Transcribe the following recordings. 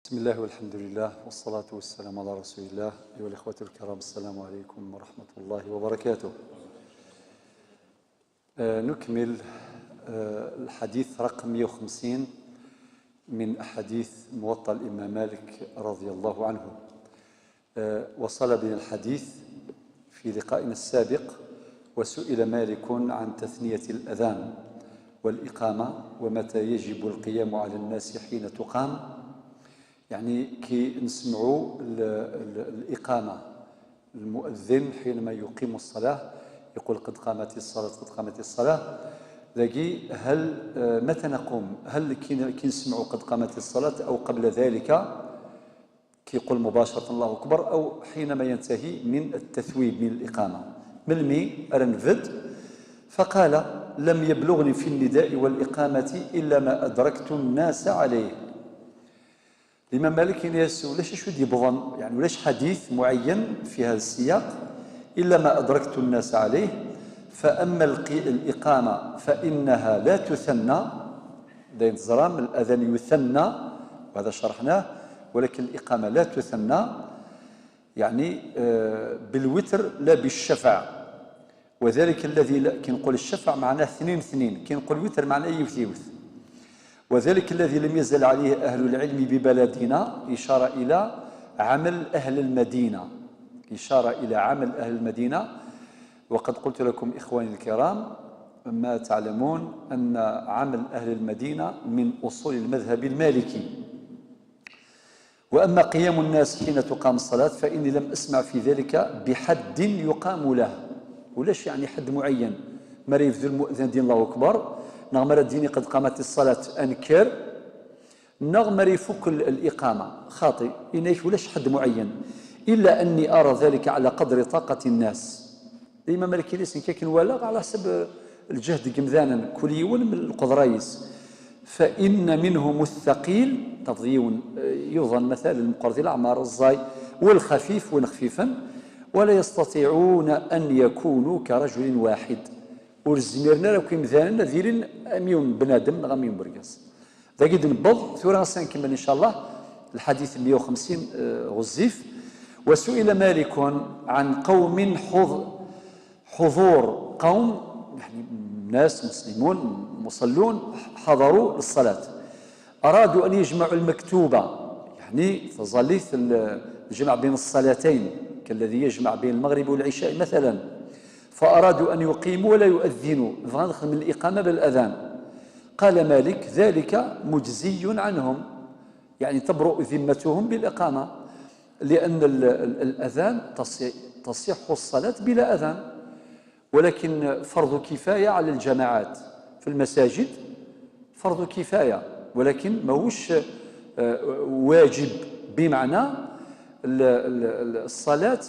بسم الله والحمد لله والصلاة والسلام على رسول الله. أيها الإخوة الكرام، السلام عليكم ورحمة الله وبركاته. نكمل الحديث رقم 150 من أحاديث موطأ الإمام مالك رضي الله عنه. وصل بنا الحديث في لقائنا السابق وسئل مالك عن تثنية الأذان والإقامة ومتى يجب القيام على الناس حين تقام. يعني كي نسمعوا الإقامة، المؤذن حينما يقيم الصلاة يقول قد قامت الصلاة قد قامت الصلاة. لكن هل متى نقوم؟ هل كي نسمعوا قد قامت الصلاة أو قبل ذلك كي يقول مباشرة الله أكبر، أو حينما ينتهي من التثويب من الإقامة؟ ملمي أرنفد فقال لم يبلغني في النداء والإقامة إلا ما أدركت الناس عليه. الإمام مالك يسأل ليش شو يبغن، يعني وليش حديث معين في هذا السياق إلا ما أدركت الناس عليه. فأما الإقامة فإنها لا تثنى، دين الزرام الأذان يثنى وهذا شرحناه، ولكن الإقامة لا تثنى، يعني بالوتر لا بالشفع. وذلك الذي كي نقول الشفع معناه اثنين اثنين، كي نقول الوتر معناه يوث. وذلك الذي لم يزل عليه أهل العلم ببلدنا، إشارة إلى عمل أهل المدينة، إشارة إلى عمل أهل المدينة. وقد قلت لكم إخواني الكرام ما تعلمون أن عمل أهل المدينة من أصول المذهب المالكي. وأما قيام الناس حين تقام الصلاة فإني لم أسمع في ذلك بحد يقام له. ولاش يعني حد معين؟ ما يفذل المؤذن دين الله أكبر نغمر الدين قد قامت الصلاة أنكر نغمر يفك الإقامة خاطئ إنيش ولاش حد معين، إلا أني أرى ذلك على قدر طاقة الناس. الإمام مالك ليس كيكن ولا على حسب الجهد قمذانا كل يوم من القدرايس. فإن منهم الثقيل تضيون يظن مثال المقرض الأعمار الزاي والخفيف ونخفيفا، ولا يستطيعون أن يكونوا كرجل واحد. ورزميرنا لو كي مثلا ذيرين أميون بنادم غاميون برقاس ذا قد نبض ثورة نكمل إن شاء الله الحديث 150 غزيف. وسئل مالك عن قوم حضور قوم، يعني ناس مسلمون مصلون حضروا للصلاة، أرادوا أن يجمعوا المكتوبة، يعني تظليث الجمع بين الصلاتين كالذي يجمع بين المغرب والعشاء مثلا، فأرادوا أن يقيموا ولا يؤذنوا، فندخل من الإقامة بالأذان. قال مالك ذلك مجزي عنهم، يعني تبرؤ ذمتهم بالإقامة، لأن الأذان تصح الصلاة بلا أذان، ولكن فرض كفاية على الجماعات في المساجد، فرض كفاية ولكن ماهوش واجب، بمعنى الصلاة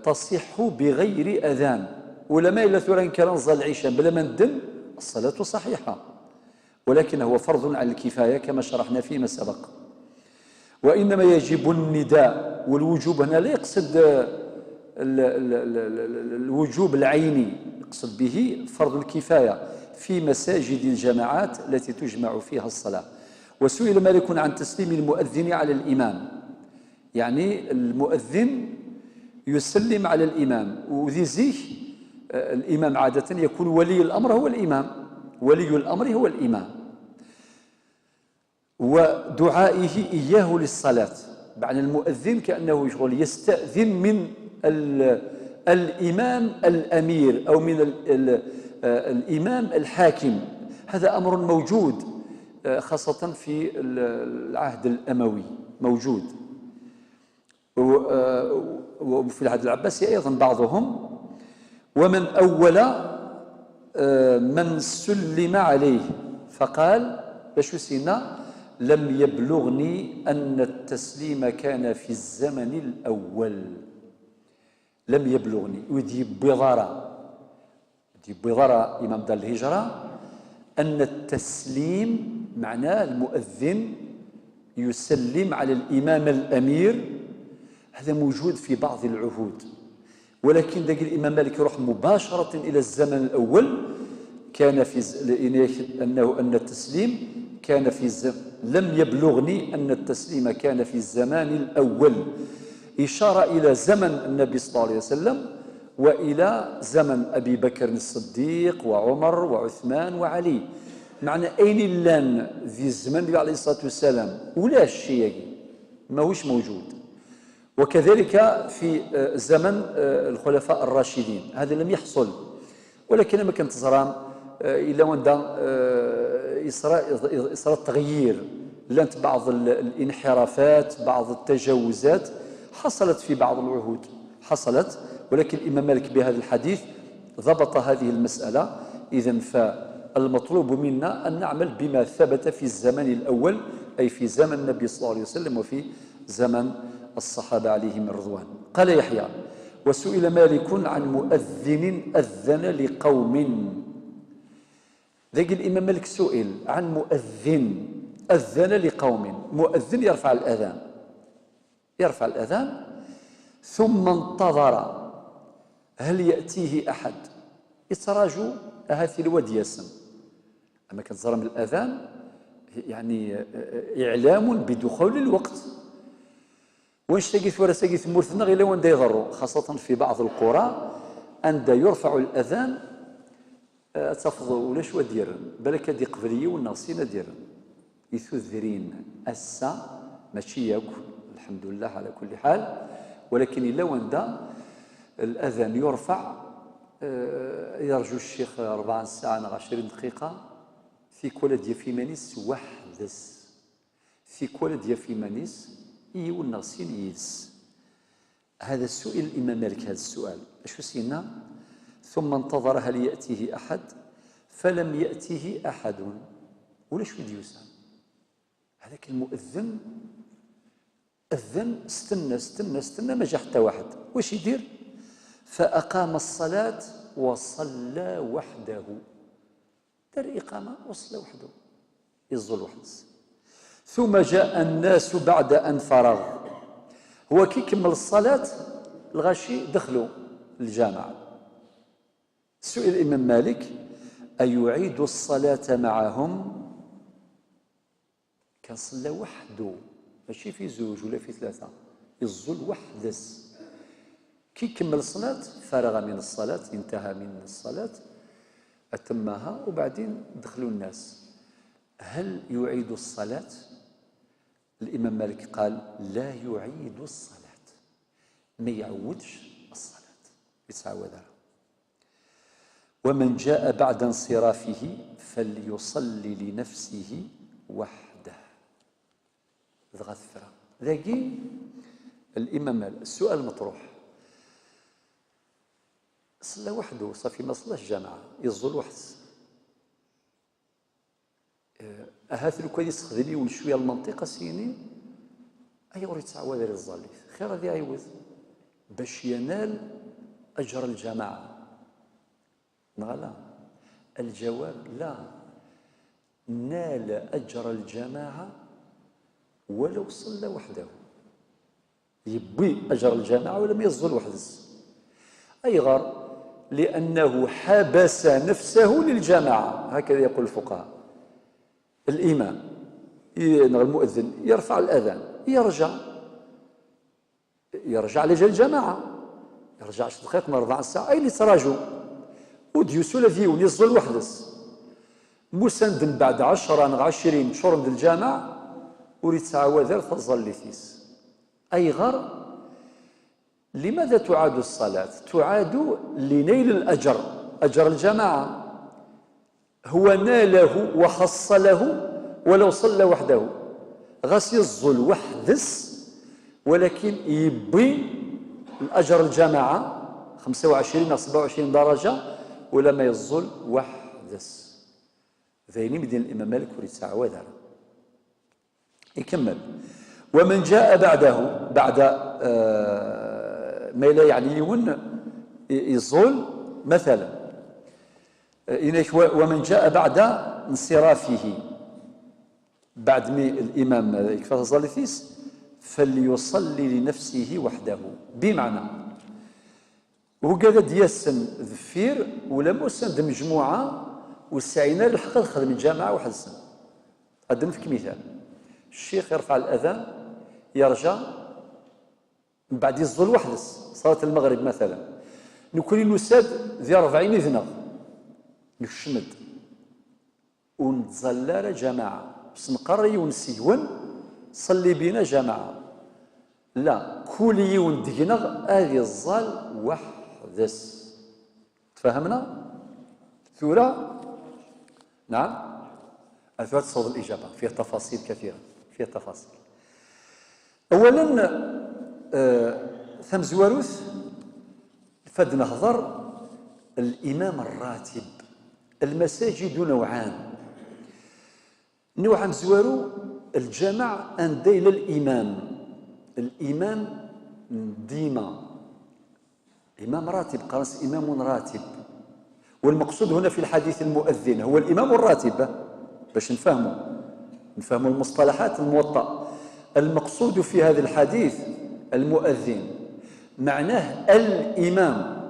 تصح بغير أذان. ولما إلا ثوران كان نزل العشاء بلا ما ندن الصلاة صحيحة، ولكن هو فرض على الكفاية كما شرحنا فيما سبق. وإنما يجب النداء، والوجوب هنا لا يقصد الوجوب العيني، يقصد به فرض الكفاية في مساجد الجماعات التي تجمع فيها الصلاة. وسئل مالك عن تسليم المؤذن على الإمام، يعني المؤذن يسلم على الإمام، وذي زيه الإمام عادة يكون ولي الأمر هو الإمام، ولي الأمر هو الإمام، ودعائه إياه للصلاة. معنى المؤذن كأنه يشغل يستأذن من الإمام الأمير أو من الإمام الحاكم. هذا أمر موجود خاصة في العهد الأموي موجود، وفي العهد العباسي أيضا بعضهم. ومن أول من سلم عليه فقال باش سينا لم يبلغني أن التسليم كان في الزمن الأول. لم يبلغني ودي بضارة إمام دار الهجرة أن التسليم معناه المؤذن يسلم على الإمام الأمير، هذا موجود في بعض العهود، ولكن داك الإمام مالك يروح مباشرة إلى الزمن الأول كان في أن التسليم كان في لم يبلغني أن التسليم كان في الزمان الأول، إشارة إلى زمن النبي صلى الله عليه وسلم وإلى زمن أبي بكر الصديق وعمر وعثمان وعلي. معنى أين لان في الزمن النبي عليه الصلاة والسلام ولا الشيء ماهوش موجود. وكذلك في زمن الخلفاء الراشدين هذا لم يحصل، ولكن ما كانت تزران إلا وندا إصرار التغيير، لانت بعض الانحرافات بعض التجاوزات حصلت في بعض العهود حصلت، ولكن الإمام مالك بهذا الحديث ضبط هذه المسألة. إذن فالمطلوب منا أن نعمل بما ثبت في الزمن الأول، أي في زمن النبي صلى الله عليه وسلم وفي زمن الصحابة عليهم الرضوان. قال يحيى: وسئل مالك عن مؤذن أذن لقوم. ذاك الإمام مالك سئل عن مؤذن أذن لقوم. مؤذن يرفع الأذان ثم انتظر هل يأتيه أحد. يتراجوا هذه الوادي يسم أما كان زرم الأذان يعني إعلام بدخول الوقت. وين شتاقيت ولا ساقيت مورثنا غير وين يضروا، خاصة في بعض القرى عند يرفع الأذان تفضوا ولا شو ديرن بالك هذه قبلية والناصينا ديرن يثذرين أسا ماشي ياكل الحمد لله على كل حال. ولكن إلا وين الأذان يرفع يرجو الشيخ 4 ساعة 20 دقيقة في كل ديال في مانيس وحدس في كل ديال في مانيس والناصين يدس. هذا السؤال الإمام مالك هذا السؤال شو سينا. ثم انتظر هل يأتيه أحد فلم يأتيه أحد. ولا شو ديوسان هذاك المؤذن أذن استنى ما جا حتى واحد. واش يدير؟ فأقام الصلاة وصلى وحده. دار إقامة وصلى وحده يظل وحدس. ثم جاء الناس بعد أن فرغ. هو كي كمل الصلاة الغاشي دخلوا الجامعة. سئل الإمام مالك: أيعيد الصلاة معهم؟ كان صلى وحده ماشي في زوج ولا في 3 يظل وحدس. كي كمل الصلاة فرغ من الصلاة انتهى من الصلاة أتمها وبعدين دخلوا الناس. هل يعيد الصلاة؟ الإمام مالك قال: لا يعيد الصلاة، ما يعودش الصلاة يتعودها. ومن جاء بعد انصرافه فليصلي لنفسه وحده. ذغثرة ذاكي الإمام مالك. السؤال مطروح: صلى وحده صافي ما صلاش جماعة يظل وحدس. هاث لو كان يستخدم شويه المنطقه سيني اي وريت تعود على الظالف خير هذه عيوز باش ينال اجر الجماعه. لا الجواب لا، نال اجر الجماعه ولو صلى وحده. يبي اجر الجماعه ولم يظل وحدس. اي غار لانه حبس نفسه للجماعه، هكذا يقول الفقهاء. الإمام المؤذن يرفع الأذان يرجع لجل الجماعة، يرجع 10 دقائق من 4 ساعة أي اللي تراجعوا وديوسو لذيون يصل وحدس مسند بعد 10 20 شهور من الجامع وريد تعاود تظل لثيس. أي غير لماذا تعاد الصلاة؟ تعاد لنيل الأجر، أجر الجماعة. هو ناله وحصله ولو صلى وحده. غاس يظل وحدس ولكن يبي الأجر الجماعة 25 أو 27 درجة ولا ما يظل وحدس. ذيني مدين الإمام مالك وريد تعود هذا. يكمل: ومن جاء بعده بعد ما لا يعني يون يظل مثلا ومن جاء بعد انصرافه بعد ما الإمام يكفى الظالثيس فليصلي لنفسه وحده. بمعنى هو قاعد ديسن ذفير ولا مسند مجموعة والسعينا للحق خدم الجامعة واحد السنة أدنفك مثال. الشيخ يرفع الأذان يرجع من بعد يزول وحدس صلاة المغرب مثلا، نكون نساد ذي 40 إذنغ نشمد ونتزلال جماعة بس نقري ونسيون صلي بينا جماعة، لا كل يوم دقنغ هذه الظل وحدس. تفهمنا؟ ثورة؟ نعم؟ أثبت صوت الإجابة فيه تفاصيل كثيرة، فيه تفاصيل. أولا ثم زواروث فد نهضر الإمام الراتب. المساجد نوعان، نوع مزوارو الجمع أن ديل الإمام ديما إمام راتب، قرص إمام راتب، والمقصود هنا في الحديث المؤذن هو الإمام الراتب باش نفهموا المصطلحات الموطأ. المقصود في هذا الحديث المؤذن، معناه الإمام.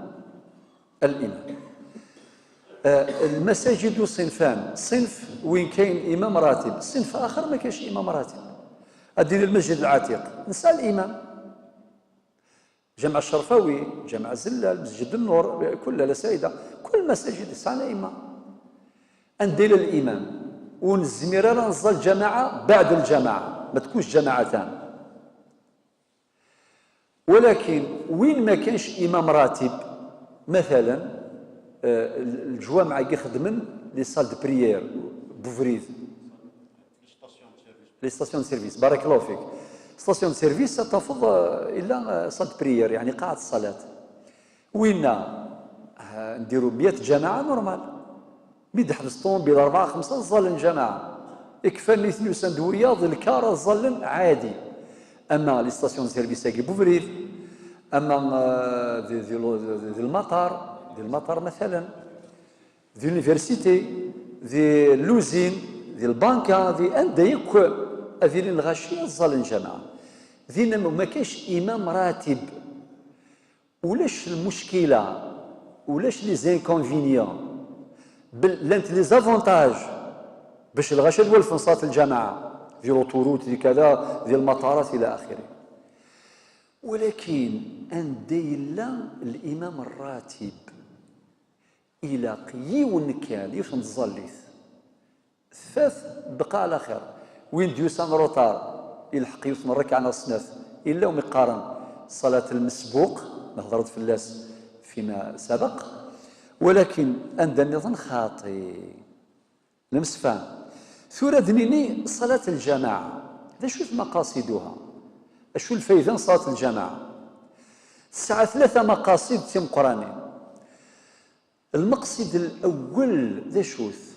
المساجد صنفان، صنف وين كاين إمام راتب، صنف آخر ما كاينش إمام راتب. أدير المسجد العتيق نسى الإمام، جامع الشرفاوي، جامع الزلال، مسجد النور، كل لسيدة، كل مساجد يسعنا إمام. أندير الإمام ونزمير نظل جماعة بعد الجماعة، ما تكونش جماعتان. ولكن وين ما كانش إمام راتب، مثلا الجوامع يخدمن لي سال دو بريير بوفريد، لي ستاسيون سيرفيس، بارك الله فيك. ستاسيون سيرفيس تفض الا سال دو بريير يعني قاعة الصلاة. وين نديروا 100 جماعة نورمال، بيد حبس طوموبيل 4 5 ظلن جماعة، يكفى نيثنيو سندوية ذي الكار ظلن عادي. أما لي ستاسيون سيرفيس كي بوفريد، أما ذي المطار مثلا، ذي اليونيفرسيتي، ذي اللوزين، ذي البنكة، ذي أنديك هذه الغاشية الظلن جماعة. ذي ما كاينش إمام راتب. ولاش المشكلة ولاش لي زانكونفينيون لانت لي زافونتاج باش الغاشية الولف صلاة الجماعة، ذي لوطوروت، ذي كذا، ذي المطارات إلى آخره. ولكن أنديلا الإمام الراتب إلى قيون كان يفهم الظليث ثلاث بقى على خير، وين ديوسان روطار يلحق يثمر ركعة نصنف إلا ومقارن صلاة المسبوق، نهضرت في اللاس فيما سبق. ولكن عند النظام خاطئ نمسفان ثورة دنيني صلاة الجماعة هذا شو مقاصدها؟ شو الفايدة صلاة الجماعة؟ الساعة 3 مقاصد تم قرانين. المقصد الأول ذا شوث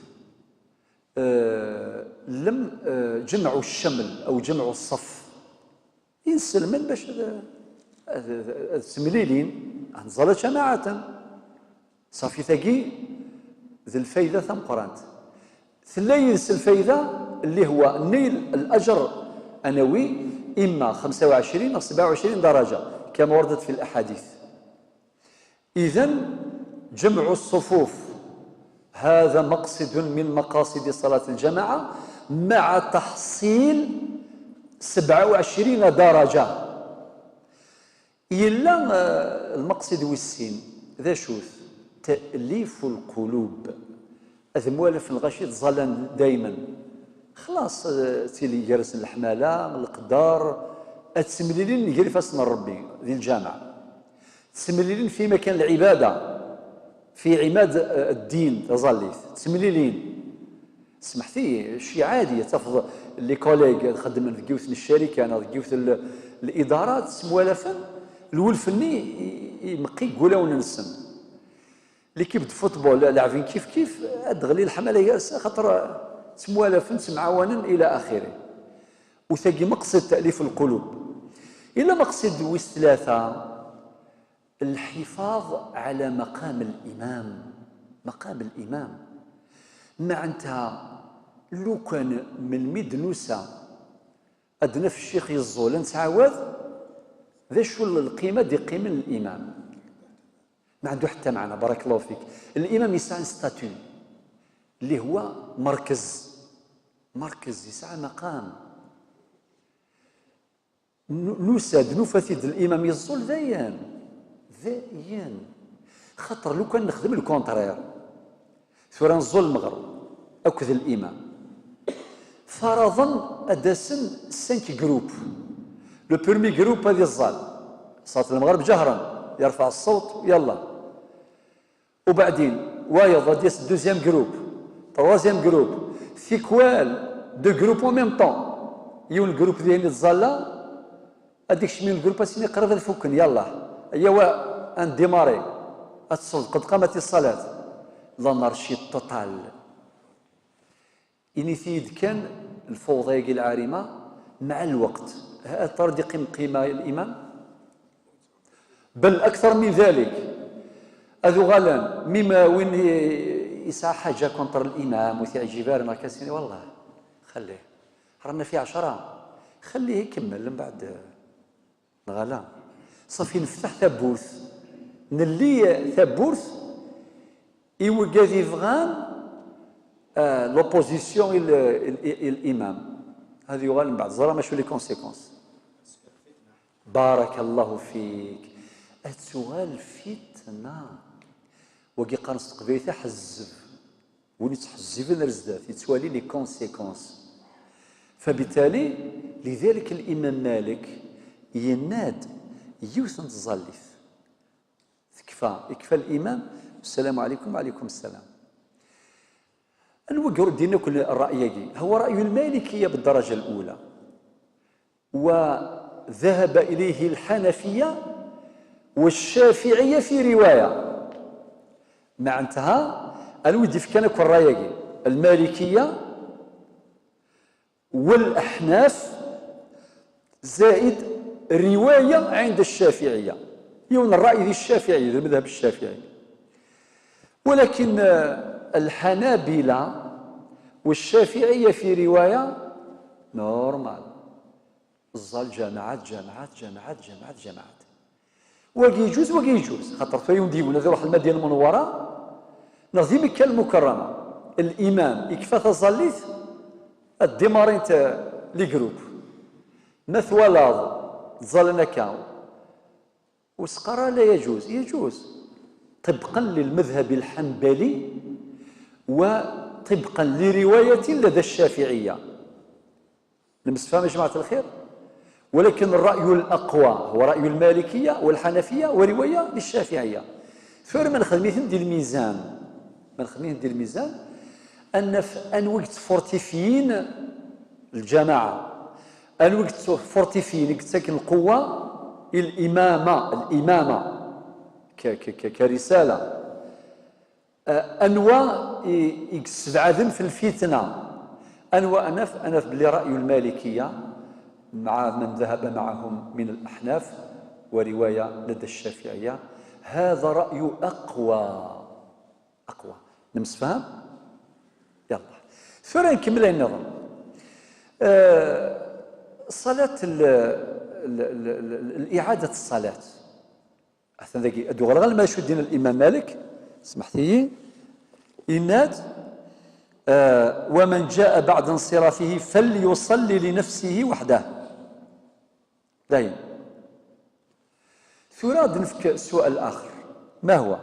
لم جمعوا الشمل أو جمعوا الصف ينسلمن باش تمليلين انزل جماعة صافي ثقي ذي الفايدة ثم قرانت ثلاث الفايدة اللي هو نيل الأجر أنوي إما 25 أو 27 درجة كما وردت في الأحاديث. إذن جمع الصفوف هذا مقصد من مقاصد صلاة الجماعة مع تحصيل 27 درجة. إلا المقصد والسين ذا شوث تأليف القلوب. هذا موالف الغشيط ظلن دايما خلاص تيلي جالس الحمالة القدار تسمليلين يجري فاسم ربي ذي الجامعة، تسمليلين في مكان العبادة في عماد الدين تظليث تسمليلين سمحتي شي عادي تفضل لي كوليغ خدم في كيوث الشركة انا كيوث الادارات سموالفا الولفني يمقي يقولون نسم ليكيب دو فوتبول لاعبين كيف ادغلي الحمله جالسه خاطر تموالفن تمعاونن الى اخره. وثقي مقصد تاليف القلوب. الى مقصد ويس ثلاثه الحفاظ على مقام الامام. معناتها لو كان من مدنوسه ادنى في الشيخ يزول نتعاوذ ذا شو القيمه دي قيمه الامام ما عنده حتى معنى. بارك الله فيك. الامام يسعى ستاتيو اللي هو مركز مركز يسعى مقام نساد نفثد الامام يزول ذيان خاطر لو كان نخدم الكونترير ثورا نزول المغرب اكد الامام فرضا ادسن 5 جروب. لو بيرمي جروب هذه الزال صلاه المغرب جهرا يرفع الصوت يلا، وبعدين وايض غادي يس دوزيام جروب تروازيام جروب سيكوال دو جروب او ميم طون يون الجروب ديالي الزاله هذيك شمين الجروب اسمي قرب الفكن يلا ايوا ان ديماري اتصل قد قامت الصلاه لا نرشيد توتال إنيثيد كان الفوضى العارمة مع الوقت طرد قيمة الإمام بل أكثر من ذلك أذو غالان مما وين يسعى حاجة كونتر الإمام ويثيع جبار ما كاسيني والله خليه رانا في 10 خليه يكمل من بعد غالان صافي نفتح ثبوت نلي ثبوت يوقف فغان لوبوزيسيون الامام هذه يغال من بعد زرا ما شو لي كونسيكونس. بارك الله فيك. السؤال فتنه وكي قانص قبيله حزف ولي تحزف الرزدات يتوالي لي كونسيكونس. فبالتالي لذلك الامام مالك يناد يوثن تظلف يكفى الامام السلام عليكم وعليكم السلام. الوقر دينا كل الرأي هو رأي المالكية بالدرجة الأولى وذهب إليه الحنفية والشافعية في رواية مع انتهى الودي في كان كل رأي المالكية والأحناف زائد رواية عند الشافعية يون الرأي الشافعي المذهب الشافعي. ولكن الحنابلة والشافعية في رواية نورمال الظل جماعات وكي يجوز خاطر فيهم ديونا ذي روح المدينة المنورة نظي مكة المكرمة الإمام يكفى تظليت الديمارين لي جروب مثولاض ظلنا كاو وسقرا لا يجوز طبقا للمذهب الحنبلي وطبقا لرواية لدى الشافعية. نمسفهم يا جماعة الخير. ولكن الرأي الأقوى هو رأي المالكية والحنفية ورواية للشافعية. ثم من خدمتهم ديال الميزان أن وقت فورتيفيين الجماعة أن وقت فورتيفيين ساكن القوة الإمامة كرسالة أنواع يكسبعدن في الفتنة أنواع أنف بلي رأي المالكية مع من ذهب معهم من الأحناف ورواية لدى الشافعية هذا رأي أقوى نمسفهم يلا ثم نكمل النظام. صلاة الإعادة الصلاة أحسن ذاكي أدو غير ما يشدين الإمام مالك سمحتي يناد ومن جاء بعد انصرافه فليصلي لنفسه وحده داين. ثوراد نفك السؤال الآخر ما هو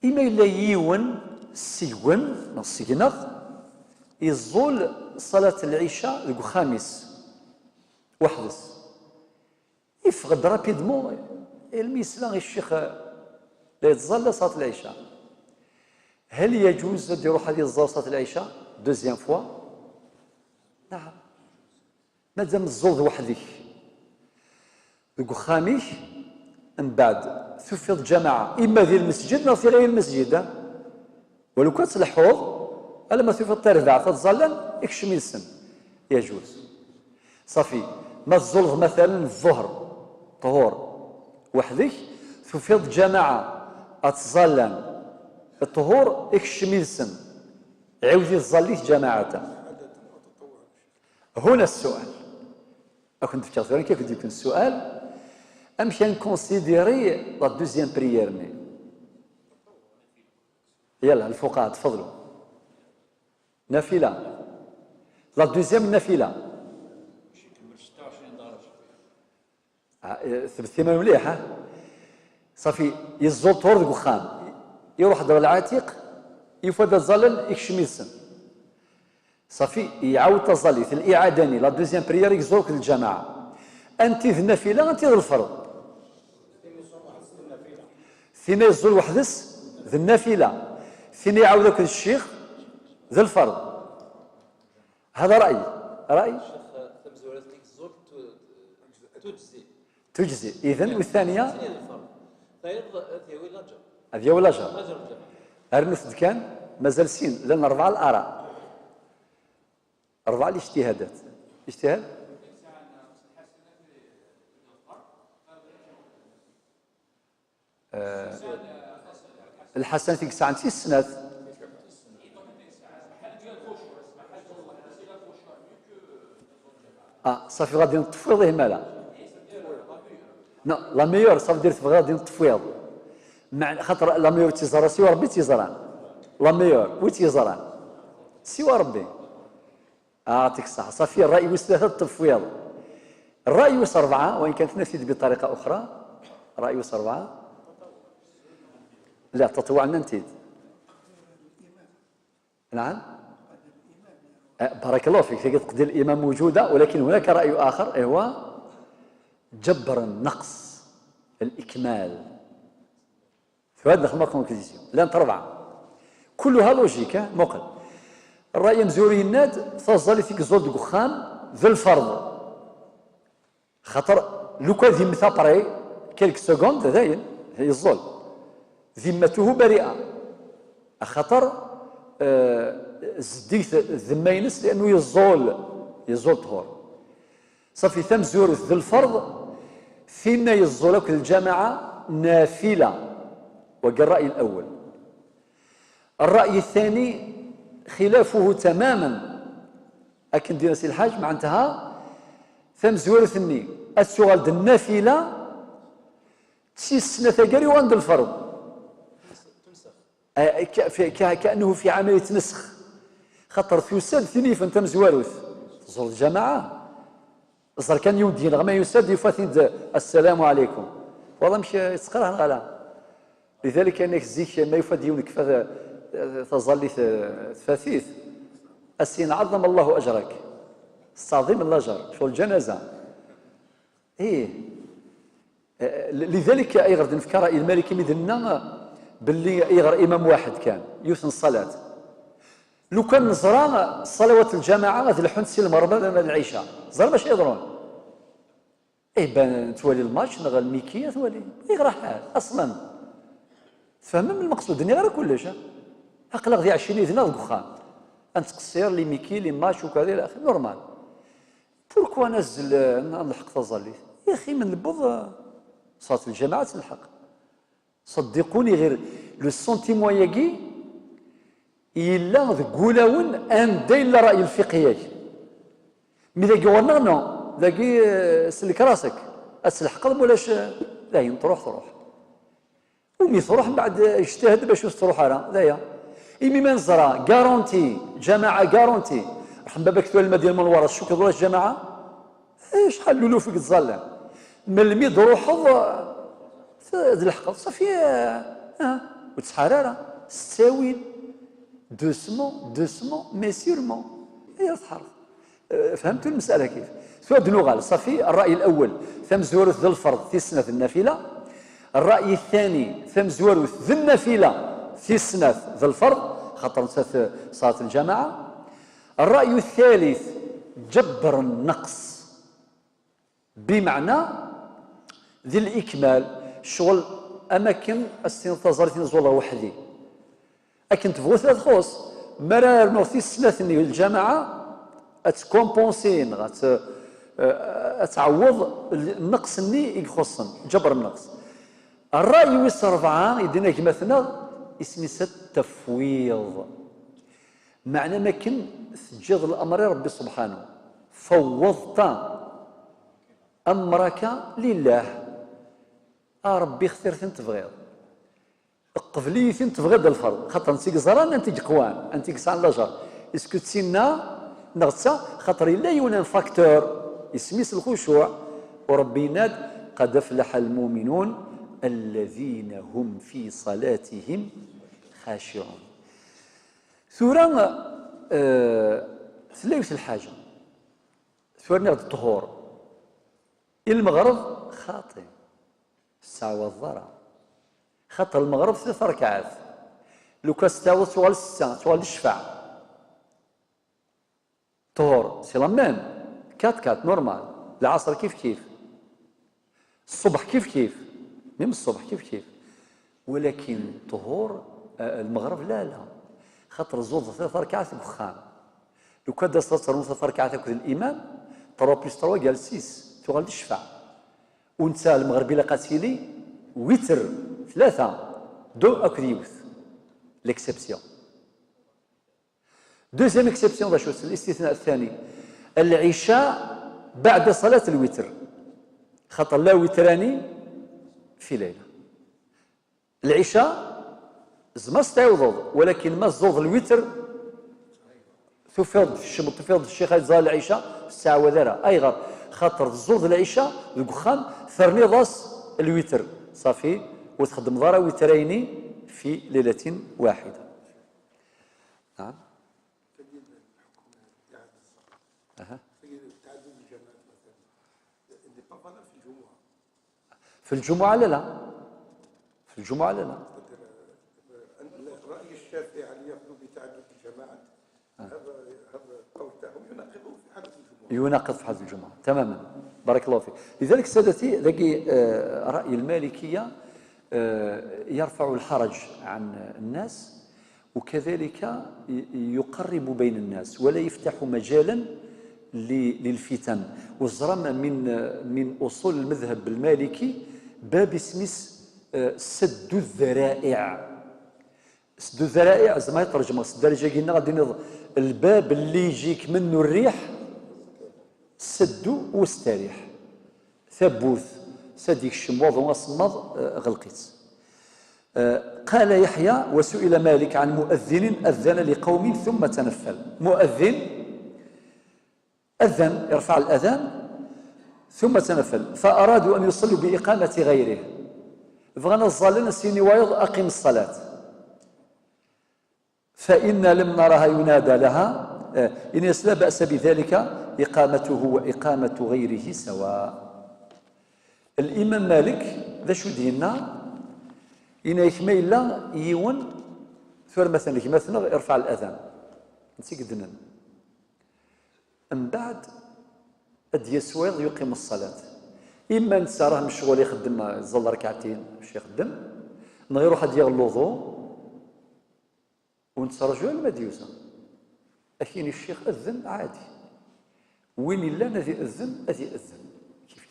إما إلا يون السجنغ يزول صلاة العشاء الخامس وحدث يفقد رابيدمون الميسلان الشيخ لا يتظل صلاة العشاء. هل يجوز يروح هذه الزار صلاة العشاء دوزيام فوا؟ نعم مادام الزوض وحدك خامس من بعد تفيض جماعة إما في المسجد أو في غير المسجد ولو كانت الحوض ألما تفيض تربع تتظلل اكشم السن يجوز صافي. ما الزلظ مثلا الظهر طهور وحدك تفيض جماعة أتظلل الطهور اكشم السن عاودي تظليت جماعة. هنا السؤال كنت تفكر كيف يكون السؤال أمشي نكونسيديري لا دوزيام بريير مي يلا الفقهاء تفضلوا نافلة لا دوزيام النافله ثبت ثمن مليح ها صافي يزول طور ذوك خان يروح دار العاتق يفاد الظلل يكشم يسن صافي يعاود تظلي في الاعاداني لا دوزيام بريير يزورك للجماعه انت ذ النافله انت ذ الفرض ثاني يزول وحدس ذ النافله ثاني يعاودك الشيخ ذ الفرض هذا راي تجزي اذن والثانيه هذه ولا جر ارنف كان مازال سين لان 4 الاراء 4 الاجتهادات اجتهاد الحسن فيك ساعه 6 سنوات صافي غادي نطفيض مالا لا لا ميور صافي دير غادي نطفيض مع خاطر لا ميور تيزرا سوى ربي تيزران لا ميور وي تيزران سوى ربي يعطيك الصحة صافي الرأي ويس 3 التفويض الرأي ويس 4 وإن كانت نفيد بطريقة أخرى الرأي ويس 4 لا تطوع ننتيد نعم بارك الله فيك تقدر الإمام موجودة ولكن هناك رأي آخر هو جبر النقص الإكمال في هذا الخدمة كونكريزيون لان 4 كلها لوجيك مقل الرأي مزوري الناد فازالي فيك زول دخان ذو الفرض خاطر لو كان ذمتها بري كيلك سكوند داين هي الزول ذمته بريئة خاطر زديت الذمينس لأنه يزول طهور صافي ثم زور ذو الفرض فينا يزولك الجماعة نافلة وقال الرأي الأول الرأي الثاني خلافه تماما لكن دينا سي الحاج معناتها ثم زور ثني السؤال د النافلة تسنة ثقري وعند الفرض كأنه في عملية نسخ خاطر في يساد ثني فانت مزواروث زول الجماعة صار كان يودين غما يساد يفاتد السلام عليكم والله مش يتقرا غلا لذلك انك زيك ما يفاد يونك تظل ثلاثيث السين عظم الله اجرك استعظم الاجر شو الجنازه لذلك اي غير نفكر المالكي مدنا باللي اي غير امام واحد كان يوثن الصلاه لو كان نزرا صلوات الجماعه غادي الحنسي المرمى من العشاء زرا باش يهضرون بان توالي الماتش نغا الميكيه توالي غير حال اصلا تفهم من المقصود اني غير كلش عقل غادي 20 اذن الدخان انت قصير لي ميكي لي ماتش وكذا الى اخره نورمال بوركوا نزل نلحق تظلي يا اخي من البض صلاه الجماعه تلحق صدقوني غير لو سونتيمون ياكي الا قولاون ان داير راي الفقهي مي ذاك ورنا نو ذاكي سلك راسك اسلحق ولاش لا تروح ومي تروح بعد اجتهد باش تروح راه ذايا إمي ما نزرا كارونتي جماعه كارونتي رحم بابك تولي المدينه المنوره شو كضروا الجماعه شحال لولو فيك تظلم من الميد روحض الحق صافي وتسحراره ستاويل دوسمون مي سيرمون هي تحرف فهمتوا المساله كيف سؤال نوغال صافي الراي الاول ثم زورث ذا الفرض في سنه النافله الراي الثاني ثم زورث ذا النافله في سنه ذا الفرض خاطر نسات صلاه الجماعه الراي الثالث جبر النقص بمعنى ذي الاكمال شغل اماكن استنتظر في نزوله وحدي لكن تبغوا 3 خوص مرار نوثي السنه الجماعه اتكومبونسين تعوض النقص اللي يخصن جبر النقص الراي ويس 4 يدينا مثلا اسمي التفويض معنى ما كن تجد الامر ربي سبحانه فوضت امرك لله ربي اختار ثنت تبغيض قبلي ثنت تبغيض الفرض خاطر انت زران انت قوان انت كسان لاجر اسكو تسينا نغسى خاطر لا يونان فاكتور يسميس الخشوع وربي يناد قد افلح المؤمنون الذين هم في صلاتهم خاشعون. ثورة ثلاث الحاجة ثورة نغد الطهور المغرب خاطئ الساعة والضرع خاطر المغرب 3 ركعات لو كان استعوض سوال الساعة سوال الشفع طهور سي لا ميم كات نورمال العصر كيف الصبح كيف ميم الصبح كيف ولكن طهور المغرب لا خاطر الزوج 3 ركعات بخام لو كان داز 3 ركعات هكذا الامام 3 بلس 3 قال 6 تغال الشفع وانت المغربي لقاتيلي ويتر 3 2 اكد يوث ليكسبسيون. دوزيام اكسبسيون باش الاستثناء الثاني العشاء بعد صلاة الوتر خاطر لا وتراني في ليلة العشاء زما استيوض ولكن ما الزوض الوتر تفيض في الشمس تفيض الشيخ يزال العشاء الساعة وذرة أي غير خاطر الزوض العشاء القخام ثرني راس الوتر صافي وتخدم ضرا وتريني في ليلة واحدة. نعم. في الجمعة لا في الجمعة لا رأي الشافعي يأخذ بتعدد الجماعات هذا قول تاعهم يناقضه في حدث الجمعة يناقض في حدث الجمعة تماما بارك الله فيك. لذلك سادتي ذاكي رأي المالكية يرفع الحرج عن الناس وكذلك يقرب بين الناس ولا يفتح مجالا للفتن. والزرم من أصول المذهب المالكي باب اسمه سد الذرائع. سد الذرائع زعما يترجم سد الذرائع قلنا غادي الباب اللي يجيك منه الريح سدو واستريح ثبوث سديك الشموض وصمض غلقيت. قال يحيى وسئل مالك عن مؤذن أذن لقوم ثم تنفل. مؤذن أذن يرفع الأذان ثم تنفل فأرادوا أن يصلوا بإقامة غيره فغنى الظالين سيني وايض أقم الصلاة فإن لم نرها ينادى لها إن لا بأس بذلك إقامته وإقامة غيره سواء. الإمام مالك ذا شو دينا إن يكمل لا يون ثور مثلا يرفع الأذان نسيك دنن من بعد أدي سويض يقيم الصلاة إما نسى راه مشغول يخدم ظل ركعتين باش يخدم نغير واحد يغلو الوضوء ونسى رجل ما ديوزا أكين الشيخ أذن عادي وين إلا نذي أذن كيف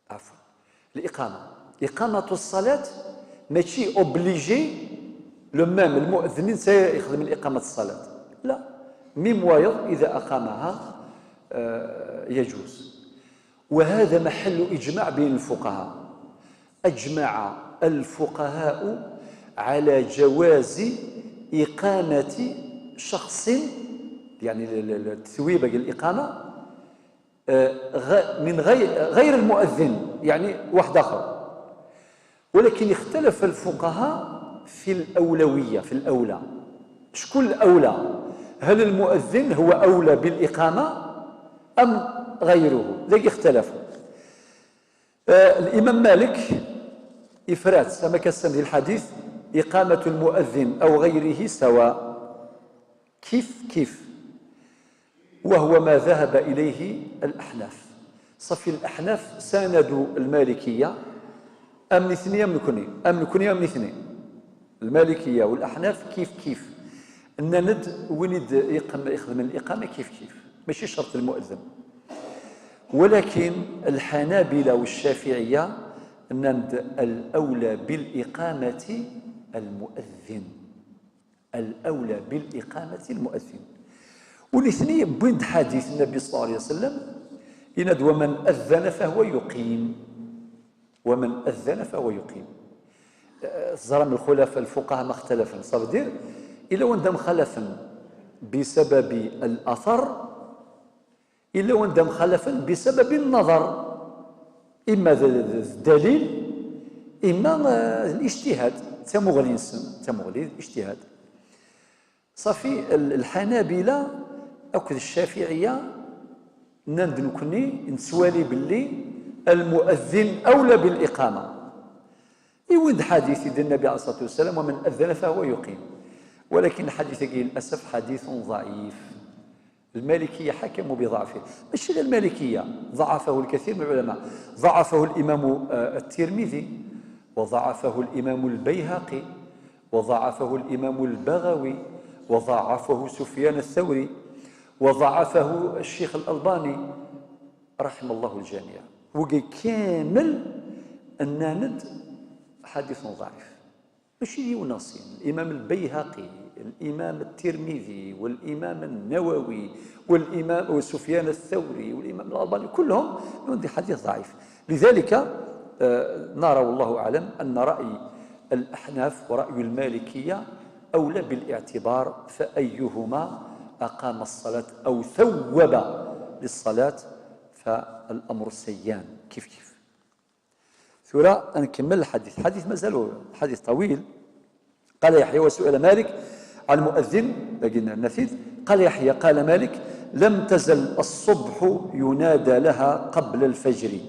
عفوا الإقامة إقامة الصلاة ماشي أوبليجي لو ميم المؤذنين سيخدم الإقامة الصلاة لا ميم وايض إذا أقامها يجوز. وهذا محل إجماع بين الفقهاء. أجمع الفقهاء على جواز إقامة شخص يعني التثويبة الإقامة من غير المؤذن يعني واحد آخر ولكن اختلف الفقهاء في الأولوية في الأولى شكون الأولى هل المؤذن هو أولى بالإقامة أم غيره ذلك اختلفوا. الإمام مالك إفراد كما كسم الحديث إقامة المؤذن أو غيره سواء كيف وهو ما ذهب إليه الأحناف. صفي الأحناف ساندوا المالكية أم اثنين أم اثنين المالكية والأحناف كيف الند ولد يخدم الإقامة كيف ماشي شرط المؤذن. ولكن الحنابلة والشافعية نند الأولى بالإقامة المؤذن والاثنين بند حديث النبي صلى الله عليه وسلم يند ومن أذن فهو يقيم زرم الخلفاء الفقهاء ما اختلفا صافي دير إلا وندم خلفا بسبب الأثر إلا وندم مخالفا بسبب النظر، إما الدليل إما الاجتهاد، تمغلي الاجتهاد. صافي الحنابلة أو الشافعية نكوني نسوالي باللي المؤذن أولى بالإقامة. يود حديث النبي عليه الصلاة والسلام ومن أذن فهو يقيم، ولكن الحديث للأسف حديث ضعيف. المالكية حكموا بضعفه، مش غير المالكية، ضعفه الكثير من العلماء، ضعفه الإمام الترمذي، وضعفه الإمام البيهقي، وضعفه الإمام البغوي، وضعفه سفيان الثوري، وضعفه الشيخ الألباني رحم الله الجميع. وقي كامل الناند حديث ضعيف، ماشي وناصين. الإمام البيهقي، الإمام الترمذي، والإمام النووي، والإمام سفيان الثوري، والإمام الألباني، كلهم عندي حديث ضعيف. لذلك نرى والله أعلم أن رأي الأحناف ورأي المالكية أولى بالاعتبار، فأيهما أقام الصلاة أو ثوب للصلاة فالأمر سيان كيف. ثم نكمل الحديث. الحديث مازال حديث طويل. قال يحيى وسئل مالك عن المؤذن، لقينا النفيذ. قال يحيى قال مالك لم تزل الصبح ينادى لها قبل الفجر،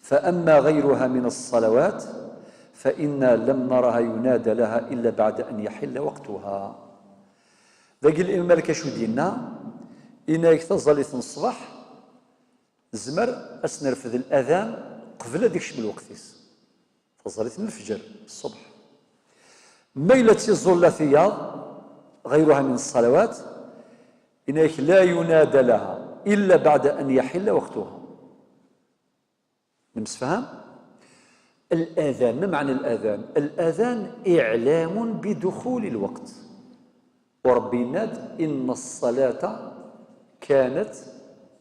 فأما غيرها من الصلوات فإنا لم نرها ينادى لها إلا بعد أن يحل وقتها. ذاك الإمام مالك شو دينا إنا يكتظلت الصباح زمر أسنرفذ الأذان قبل ديك شبل وقتيس، فظلت من الفجر الصبح. ميلة الظلة غيرها من الصلوات إنك لا ينادى لها إلا بعد أن يحل وقتها. نمسفهم الآذان. ما معنى الآذان؟ الآذان إعلام بدخول الوقت، وربي ناد إن الصلاة كانت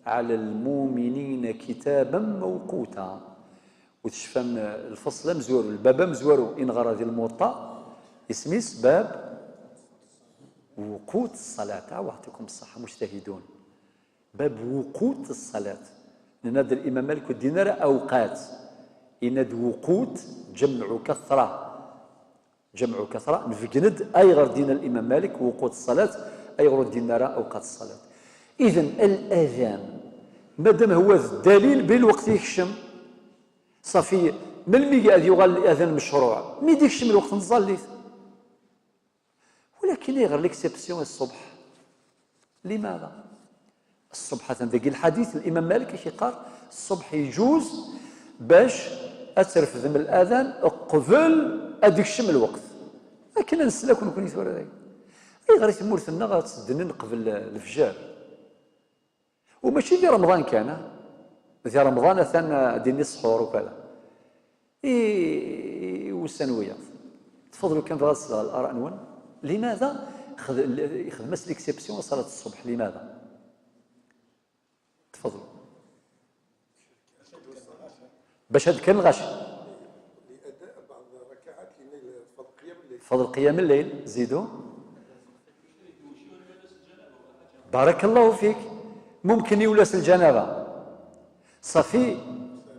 على المؤمنين كتابا موقوتا. وتشفى الفصل مزور الباب مزور إن غرض الموطأ اسميس باب وقوت الصلاة. واعطيكم الصحة مجتهدون. باب وقوت الصلاة. نناد الإمام مالك الدينار أوقات، إند وقوت جمع كثرة نفقند أي غير دين الإمام مالك وقوت الصلاة أي غير دينار أوقات الصلاة. إذن الأذان مادام هو الدليل بالوقت يكشم صافي من الميقاد يغال الأذان مشروع مي ديكشم الوقت نصلي. ولكن غير ليكسيبسيون الصبح. لماذا؟ الصبح ذاك الحديث الإمام مالك يقال الصبح يجوز باش أترفذ من الأذان قبل أديك الشم الوقت. لكن نسلاك ونكون يثور هذاك أي غير تمورثنا غتسدنن قبل الفجر. وماشي في رمضان كان، في رمضان ثان ديني السحور وكذا والسنوية تفضلوا كان في غسل الآراء نون. لماذا يخدم مس ليكسيبسيون صلاة الصبح؟ لماذا؟ تفضلوا. باش هاد كان الغش لأداء بعض الركعات فضل قيام الليل. فضل قيام الليل. زيدوا. بارك الله فيك. ممكن يولس الجنابة صافي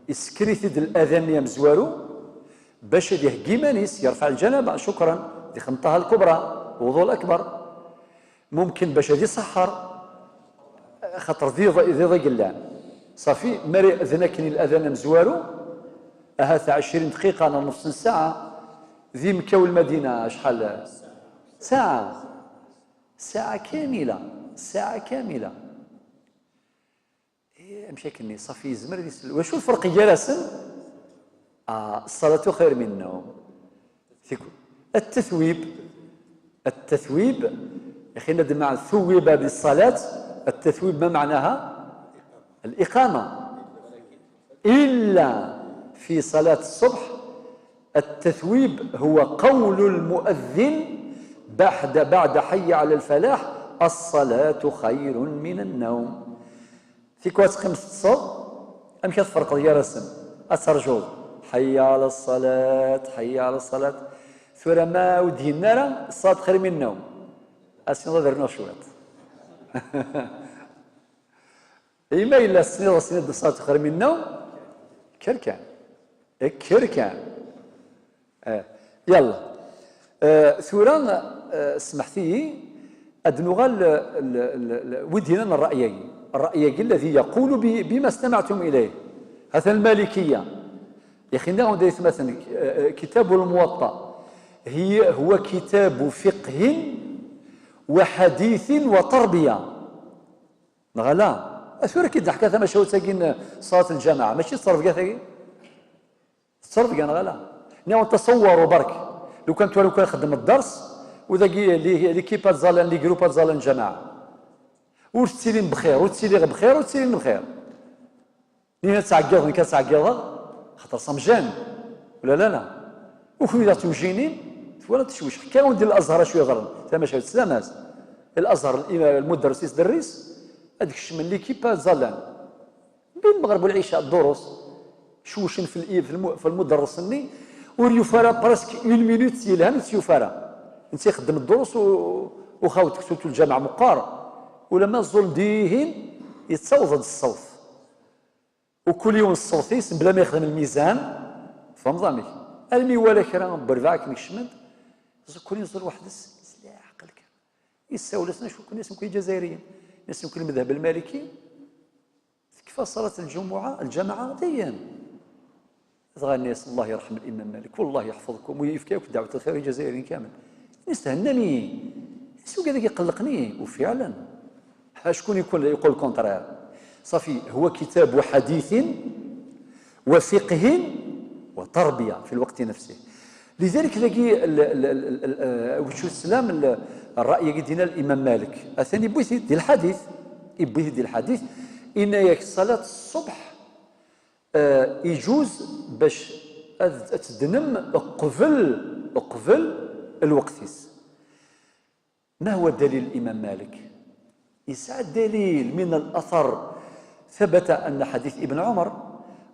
يسكريث الأذان يا مزوارو باش يهجي مانيس يرفع الجنابة. شكرا دي خنطها الكبرى الوضوء الأكبر. ممكن باش هذه سحر خاطر ذي قلان صافي مري أذنكني الأذان مزوارو أهات 20 دقيقة أنا نص ساعة ذي مكة والمدينة شحال ساعة كاملة مشاكلني صافي يزمر يسل. وشو الفرق جالسا؟ الصلاة خير من النوم. التثويب يا أخي ندم مع ثوب بالصلاة. التثويب ما معناها؟ الإقامة. إلا في صلاة الصبح التثويب هو قول المؤذن بعد حي على الفلاح الصلاة خير من النوم. في كوات خمس تصور أم كتفرق يا رسم أترجو حي على الصلاة ثم ما ودينا الصلاة خير من النوم. أسنو درنا شوية إما إلا سنيد الصلاة خير من النوم كركان كركان. يلا ثورة سمحتي أدنغال ودينا الرأيي الذي يقول بما استمعتم إليه هذا المالكية. يا أخي مثلا كتاب الموطأ هو كتاب فقه وحديث وتربية نغلا أثورة كي ضحكة ثما شو تاكين صلاة الجماعة ماشي تصرف كاع ثاكين تصرف كاع نغلا ناو تصوروا برك لو كان خدم الدرس وذاك ليكيبات زالان لي جروبات زالان جماعة وتسيلين بخير وتسيلين بخير وتسيلين بخير لين تعقض كتعقض خاطر صمجان ولا لا وكون إذا توجينين ولا تشويش حكا وندير الازهر شويه غير ثما شويه سلامات الازهر المدرس يدرس هذيك الشمل ليكيب زالان بين المغرب والعشاء الدروس شوشن في المدرسني وريوفارا براسك 1 مينوت يلهم تيوفارا انت يخدم الدروس وخاوتك سوتو الجامع مقار ولما الظلم ديهين يتصوت الصوت وكل يوم الصوتيس بلا ما يخدم الميزان فهم ظامي المي ولا كرا برفعك نكشمد كل يوم واحد لا عقلك يساولسنا شوف الناس ممكن جزائريين الناس ممكن المذهب المالكي كيف صلاة الجماعة ديان غير الناس الله يرحم الامام مالك والله يحفظكم ويفكاك دعوة الخير الجزائريين كامل الناس هناني السوق هذاك يقلقني وفعلا شكون يقول الكونترير صافي هو كتاب حديث وفقه وتربية في الوقت نفسه. لذلك تلاقي وشو السلام الرأي ديال الإمام مالك الثاني بغيت ديال الحديث إن صلاة الصبح يجوز باش تدنم قبل الوقت. ما هو دليل الإمام مالك؟ يسعى دليل من الأثر ثبت أن حديث ابن عمر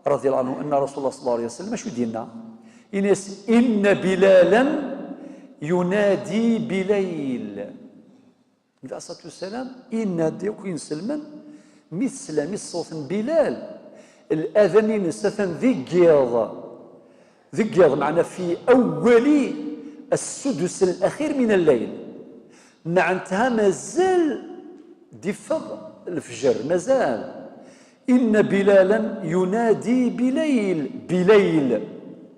رضي الله عنه أن رسول الله صلى الله عليه وسلم شو دينا إن بلالا ينادي بليل عليه الصلاة والسلام ينادي وكين سلما مثل صوت بلال الأذان نستثن ذي معنا في أول السدس الأخير من الليل مع انتهى مازال دفض الفجر مازال إن بلالا ينادي بليل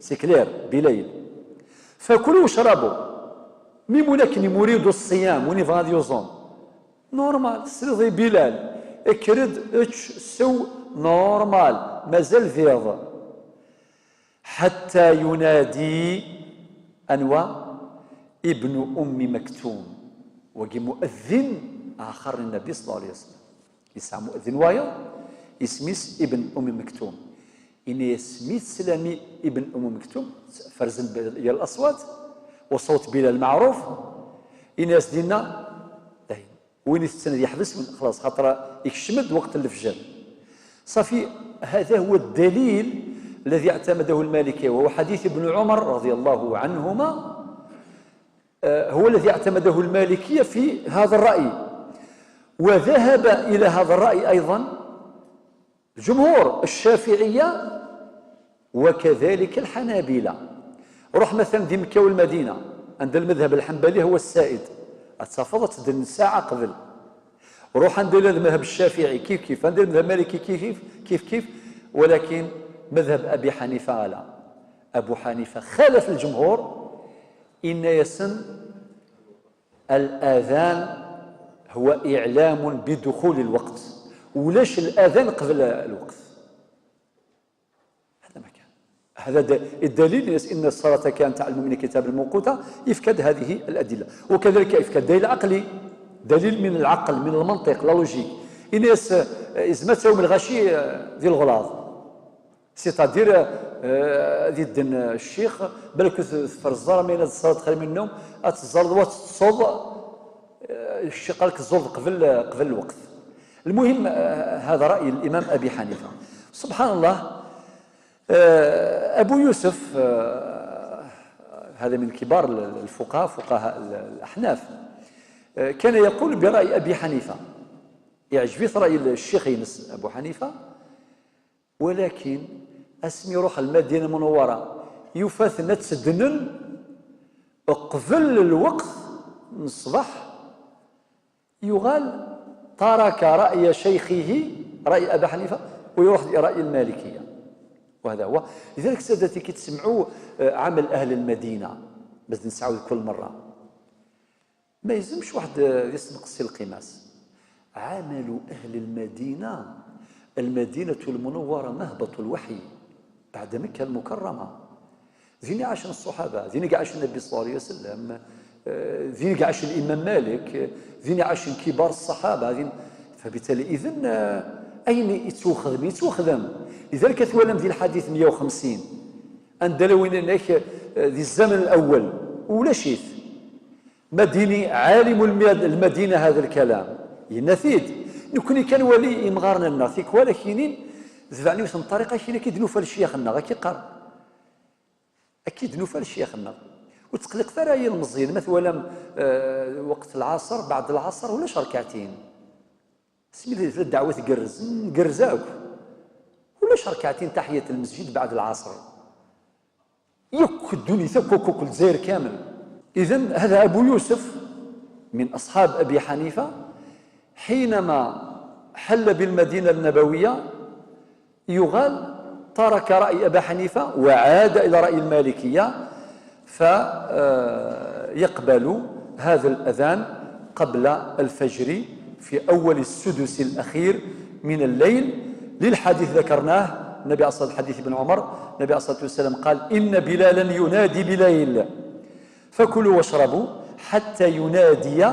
سيكلير بليل فكلوا واشربوا ميموناكني مريد الصيام وني فاديوزون نورمال سرضي بلال اكرد اتش سو نورمال مازال فيض حتى ينادي أنواع ابن أم مكتوم وجي مؤذن آخر النبي صلى الله عليه وسلم يسمى مؤذن وايض اسميس ابن أم مكتوم إن يسميس سلامي ابن أم مكتوم فرزن ديال الأصوات وصوت بلال المعروف إن يسدينا وين السنة يحبس خلاص خاطر يكشمد وقت الفجر صافي. هذا هو الدليل الذي اعتمده المالكي وهو حديث ابن عمر رضي الله عنهما هو الذي اعتمده المالكية في هذا الرأي. وذهب إلى هذا الرأي أيضا الجمهور الشافعية وكذلك الحنابلة. روح مثلا في مكة والمدينة عند المذهب الحنبلي هو السائد تصفضت تدن ساعة قبل. روح عند المذهب الشافعي كيف عند المذهب المالكي كيف ولكن مذهب أبي حنيفة لا. أبو حنيفة خالف الجمهور إن يسن الآذان هو إعلام بدخول الوقت ولاش الآذان قبل الوقت. هذا ما كان هذا الدليل إن الصلاة كانت على المؤمنين كتاب الموقوتة يفكد هذه الأدلة. وكذلك يفكد دليل عقلي دليل من العقل من المنطق لا لوجيك الناس ازمتهم الغشي ديال الغلاظ سيتادير ذي الدين الشيخ بالك في الزرع من الصلاه خير من النوم اتزرد وتصوض الشيخ قال لك الزرد قبل الوقت. المهم هذا راي الامام ابي حنيفه. سبحان الله ابو يوسف هذا من كبار الفقهاء فقهاء الاحناف كان يقول براي ابي حنيفه يعجبني رأي الشيخ ينس أبو حنيفة، ولكن اسمي يروح المدينة المنورة يفاثنا تسدنن قبل الوقت من الصباح يغال ترك رأي شيخه رأي أبي حنيفة ويروح لرأي المالكية، وهذا هو. لذلك سادتي كي تسمعوا عمل أهل المدينة، بس نسعود كل مرة ما يلزمش واحد يسنقص القماس. عمل أهل المدينة، المدينة المنورة مهبط الوحي بعد مكة المكرمة، ذيني عاش الصحابة، ذيني عاش النبي صلى الله عليه وسلم، ذيني عاش الإمام مالك، ذيني عاش كبار الصحابة، فبالتالي إذن أين يتوخذم؟ لذلك ثوالم ذي الحديث 150 أندلوين هناك ذي الزمن الأول ولا شيث مديني عالم المدينة هذا الكلام ينثيد نكوني كان ولي مغارنا الناثيك ولا كينين زفعني وسن طريقة كينا كيدنوفا لشيخنا غا كيقار أكيد نوفا لشيخنا وتقلق ثرايا المزيد مثلا وقت العصر بعد العصر ولا ركعتين سمي الدعوة تقرز نقرزاك ولا ركعتين تحية المسجد بعد العصر يك الدنيا ثكوك الجزائر كامل. إذن هذا أبو يوسف من أصحاب أبي حنيفة حينما حل بالمدينة النبوية يغال ترك رأي أبي حنيفة وعاد إلى رأي المالكية، فيقبل هذا الأذان قبل الفجر في أول السدس الأخير من الليل للحديث ذكرناه. النبي أصل حديث ابن عمر النبي عليه الصلاة والسلام قال إن بلالا ينادي بليل فكلوا واشربوا حتى ينادي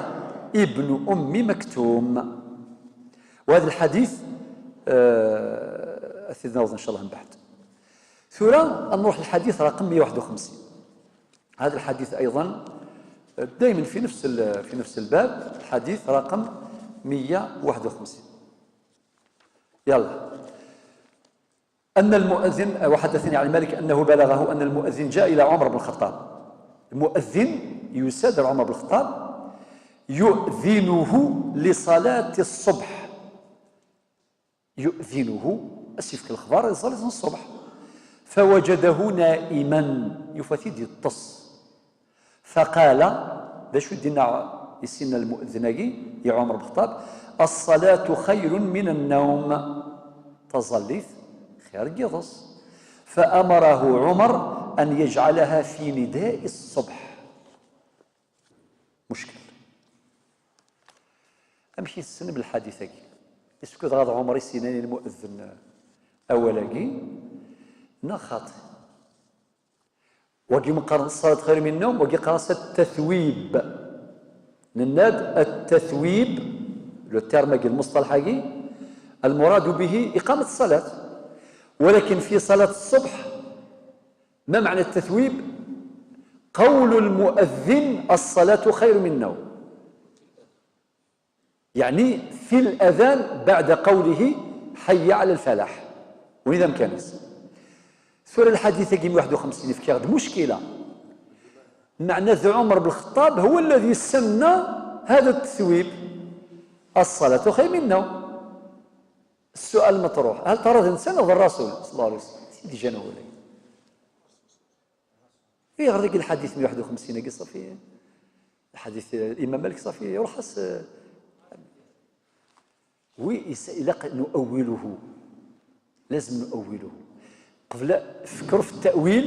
ابن أم مكتوم. وهذا الحديث أثناء إن شاء الله من بعد. ثم نروح للحديث رقم 151. هذا الحديث أيضا دائما في نفس الباب، الحديث رقم 151. يلا. أن المؤذن وحدثني عن مالك أنه بلغه أن المؤذن جاء إلى عمر بن الخطاب. المؤذن يسادر عمر بن الخطاب يؤذنه لصلاة الصبح، يؤذنه أسيف الأخبار لصلاة الصبح، فوجده نائما يفتيد يطص فقال باش ودينا يسن المؤذن يا عمر بن الخطاب الصلاة خير من النوم تظليث خير يغص، فأمره عمر أن يجعلها في نداء الصبح. مشكل أمشي السن بالحديث يسكت غاض عمر السناني المؤذن أولاقي نخاطي وقي مقارنة الصلاة خير من النوم وقي قراصة التثويب نناد التثويب لو ترمج المصطلح المراد به إقامة الصلاة، ولكن في صلاة الصبح ما معنى التثويب؟ قول المؤذن الصلاة خير من النوم، يعني في الأذان بعد قوله حي على الفلاح وإذا مكانس سورة الحديثة كيم 51 في كيغد مشكلة معنى ذو عمر بن الخطاب هو الذي سمى هذا التثويب الصلاة خير من النوم. السؤال المطروح هل ترى الإنسان هذا الرسول صلى الله عليه وسلم سيدي جانا ولي في غير الحديث 151 قصة فيه الحديث الإمام مالك صافي يرخص نؤوله لازم نؤوله قبل فكروا في التأويل.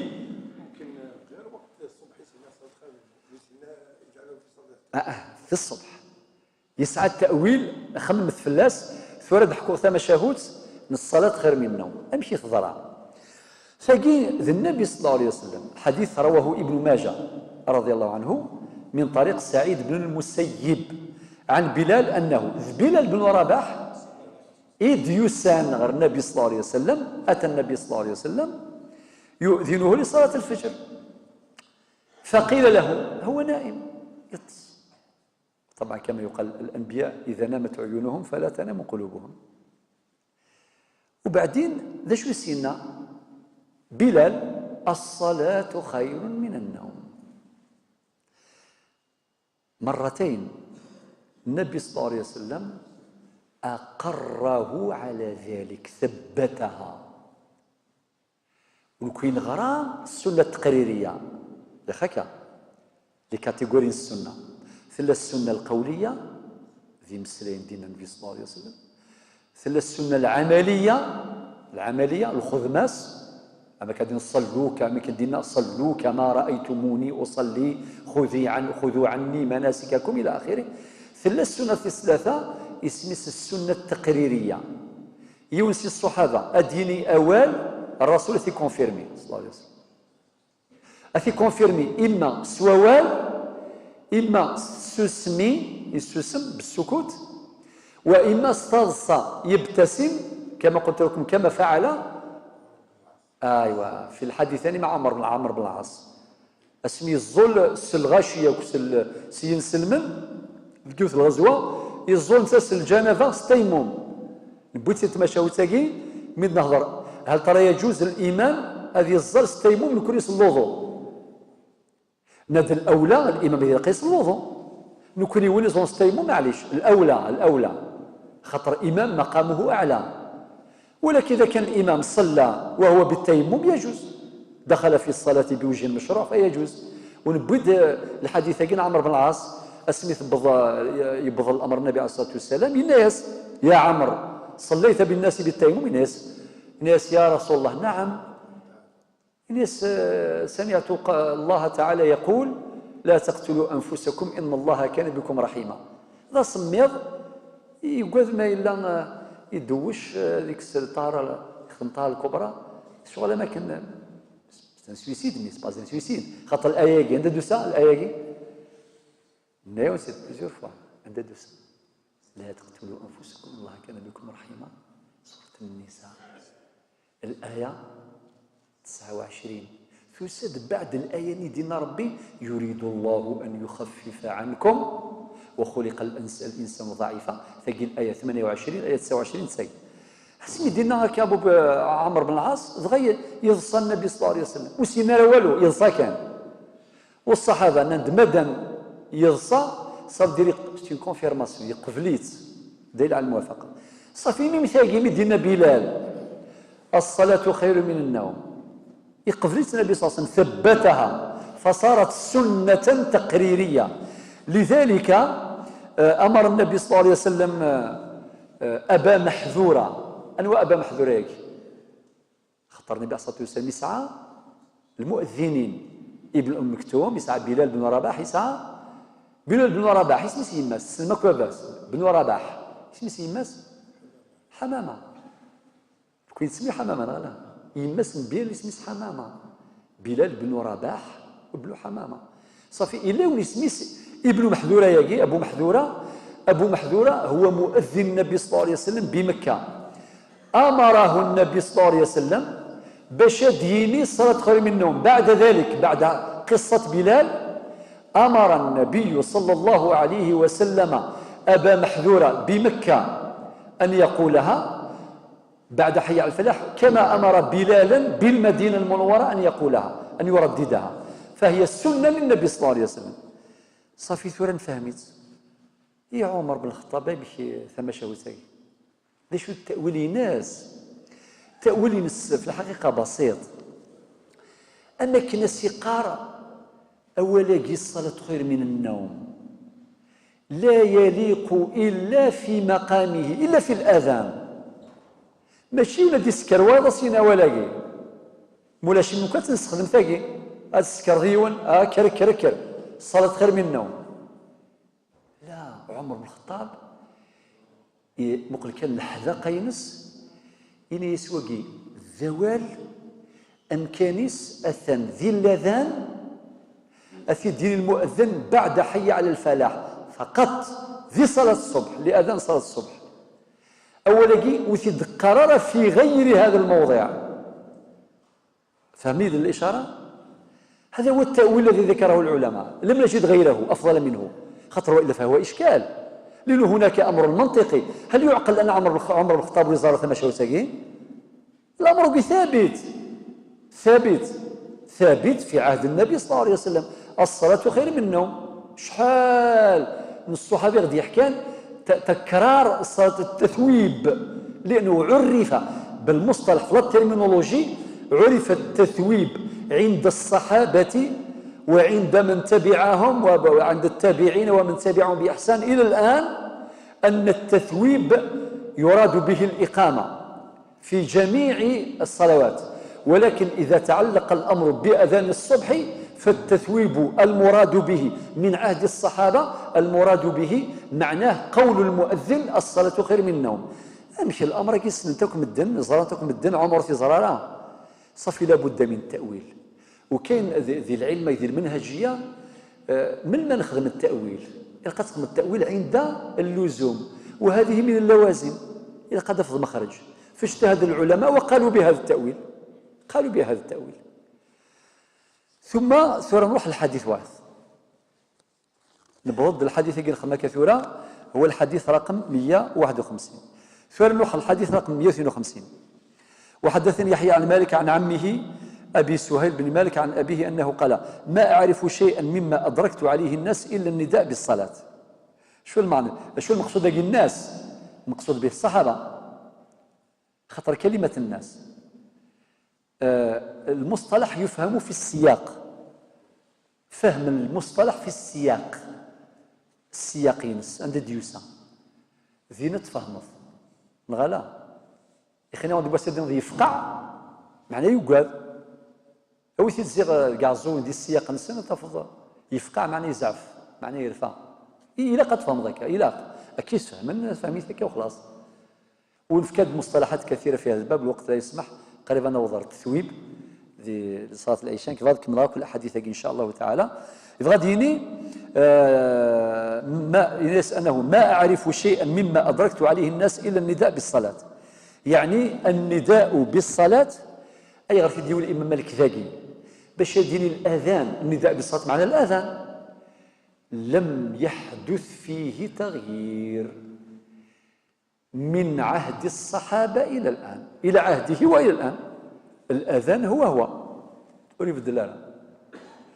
ممكن غير وقت الصبح يسمى صلاة خير يجعله في صلاة في الصبح يسعى التأويل خمم فلاس ثورة ضحكوا ثم شاهوت من الصلاة خير من النوم أمشي تضرع فقي ذي النبي صلى الله عليه وسلم حديث رواه ابن ماجه رضي الله عنه من طريق سعيد بن المسيب عن بلال أنه بلال بن رباح إذ يسان غير النبي صلى الله عليه وسلم أتى النبي صلى الله عليه وسلم يؤذنه لصلاة الفجر فقيل له هو نائم يطس. طبعا كما يقال الأنبياء إذا نامت عيونهم فلا تنام قلوبهم. وبعدين ذا شو يسينا بلال الصلاة خير من النوم. مرتين النبي صلى الله عليه وسلم أقره على ذلك، ثبتها. وكاين غرا السنة التقريرية ياك لي كاتيجوري السنة، ثلا السنة القولية ذي مسلين دين النبي صلى الله عليه وسلم، ثلا السنة العملية الخذماس، أما كدين صلوا كما كدينا صلوا كما رأيتموني أصلي، خذوا عني مناسككم إلى آخره. ثلا السنة الثلاثة اسمس السنة التقريرية، يونسي الصحابة أديني أوال الرسول في كونفيرمي صلى الله عليه وسلم، أثي كونفيرمي إما سوال إما سسمي يسسم بالسكوت، وإما استرصى يبتسم كما قلت لكم كما فعل أيوة في الحديثين مع عمرو بن العاص. اسمي الظل الغاشية وكسل سين سلمن الجوث الغزوة يظل نساس الجنازة ستيموم بغيت تمشاو تاكي من نهضر هل ترى يجوز الإمام هذه الظل ستيموم يكون يصل الوضوء؟ ناد الأولى الإمام يقيس الوضوء، نكون يولي زون ستيموم معليش الأولى خاطر إمام مقامه أعلى. ولكن إذا كان الإمام صلى وهو بالتيمم يجوز، دخل في الصلاة بوجه مشروع فيجوز. ونبد الحديث كاين عمرو بن العاص اسميت يبض الأمر النبي عليه الصلاة والسلام الناس يا عمرو صليت بالناس بالتيمم؟ الناس يا رسول الله نعم. الناس سمعت الله تعالى يقول لا تقتلوا أنفسكم إن الله كان بكم رحيما. هذا صميض يقول ما إلا يدوش ديك السلطاره الخنطاره الكبرى شغل ما كان سويسيد مي سباز سويسيد خاطر الاياكي عندها دوسا الاياكي ناو سيت بليزيور فوا عندها دوسا لا تقتلوا انفسكم الله كان بكم رحيما. سوره النساء الايه 29 فسد بعد الايه اللي دينا ربي يريد الله ان يخفف عنكم وخلق الانسان ضعيفا، ثقيل الايه 28 الايه 29 تسعين. حسمي دينا هكا ابو عمرو بن العاص دغيا يضصى النبي صلى الله عليه وسلم وسينا والو يضصى كان، والصحابه ندمدم يضصى صار ديري ستون كونفيرماسيون يقفليت دليل على الموافقه صافي ميم ثاقي مدينا بلال الصلاه خير من النوم يقفليت النبي صلى الله عليه وسلم ثبتها فصارت سنه تقريريه. لذلك أمر النبي صلى الله عليه وسلم أبا محذورة. أنواع أبا محذورة هيك خطر النبي صلى الله عليه وسلم يسعى المؤذنين ابن أم مكتوم، يسعى بلال بن رباح، يسعى بلال بن رباح اسمه سيماس سلمك وباس بن رباح اسمه سيماس حمامة كوين تسمي حمامة لا يماس بلال اسمه حمامة بلال بن رباح وبن حمامة صافي إلا ونسمي ابن محذورة ياكي أبو محذورة هو مؤذن النبي صلى الله عليه وسلم بمكة. أمره النبي صلى الله عليه وسلم باش ديني صلاة خير من النوم. بعد ذلك بعد قصة بلال أمر النبي صلى الله عليه وسلم أبا محذورة بمكة أن يقولها بعد حي على الفلاح كما أمر بلالا بالمدينة المنورة أن يقولها أن يرددها، فهي السنة للنبي صلى الله عليه وسلم. صافي ثورة فهمت يا عمر بن الخطاب باش ثم شاوتاي ليش التأويل ناس تأويل في الحقيقة بسيط أنك نسيقار أولا الصلاة خير من النوم لا يليق إلا في مقامه إلا في الأذان ماشي ولا دي سكر سينا ولاكي مولاش ممكن تنستخدم ثاقي هاد السكر غيون كر الصلاة خير من النوم. لا عمر بن الخطاب مقل كان لحظة قينس إلي يسوقي الذوال أمكانيس أثن ذي اللذان أثي دين المؤذن بعد حي على الفلاح فقط ذي صلاة الصبح لأذان صلاة الصبح أولا وثيد قرار في غير هذا الموضع. فهمين الإشارة؟ هذا هو التأويل الذي ذكره العلماء لم نجد غيره أفضل منه خطر وإلا فهو إشكال لأن هناك أمر منطقي. هل يعقل أن عمر بن الخطاب وزارة مشاوساقي؟ الأمر بثابت ثابت في عهد النبي صلى الله عليه وسلم الصلاة خير من النوم. شحال من الصحابة غادي يحكان تكرار صلاة التثويب، لأنه عرف بالمصطلح في الترمينولوجي، عرف التثويب عند الصحابة وعند من تبعهم وعند التابعين ومن تبعهم بإحسان إلى الآن، أن التثويب يراد به الإقامة في جميع الصلوات. ولكن إذا تعلق الأمر بأذان الصبح فالتثويب المراد به من عهد الصحابة، المراد به معناه قول المؤذن الصلاة خير من النوم. أمشي الأمر كي سنتكم الدن زرانتكم الدن عمر في زرارة صافي، لابد من التأويل. وكاين ذي العلم ذي المنهجية من نخدم التأويل، إلا قد تخدم التأويل عند اللزوم، وهذه من اللوازم إذا قد في المخرج. فاجتهد العلماء وقالوا بهذا التأويل، قالوا بهذا التأويل. ثم نروح للحديث واحد، نبرد الحديث اللي خدمنا كثيرة، هو الحديث رقم 151. نروح للحديث رقم 152. وحدثني يحيى عن مالك عن عمه أبي سهيل بن مالك عن أبيه أنه قال: ما أعرف شيئا مما أدركت عليه الناس إلا النداء بالصلاة. شو المعنى؟ شو المقصود به الناس؟ المقصود به الصحابة، خطر كلمة الناس المصطلح يفهم في السياق، فهم المصطلح في السياق، السياق ينس عند ديوسا ذي نتفهمض نغلا يخلينا ودي بسدين ذي يفقع معناه يوقف أو تيزيغ كازو دي السياق نسنا تفضل يفقع معناه يزعف معناه يرفع إلا قد فهم ذاك إلا أكيد فهمنا فهميت ذاك وخلاص. ونفكاد مصطلحات كثيرة في هذا الباب، الوقت لا يسمح. قريبا نوضر التثويب دي صلاة العشاء كيف كمل كل الأحاديث إن شاء الله تعالى. يبغى ديني ما الناس أنه ما أعرف شيئا مما أدركت عليه الناس إلا النداء بالصلاة. يعني النداء بالصلاة أي غير في ديول الإمام مالك ذاكي باش يديني الأذان، النداء بالصلاة معنى الأذان لم يحدث فيه تغيير من عهد الصحابة إلى الآن، إلى عهده وإلى الآن. الأذان هو أريد الدلالة،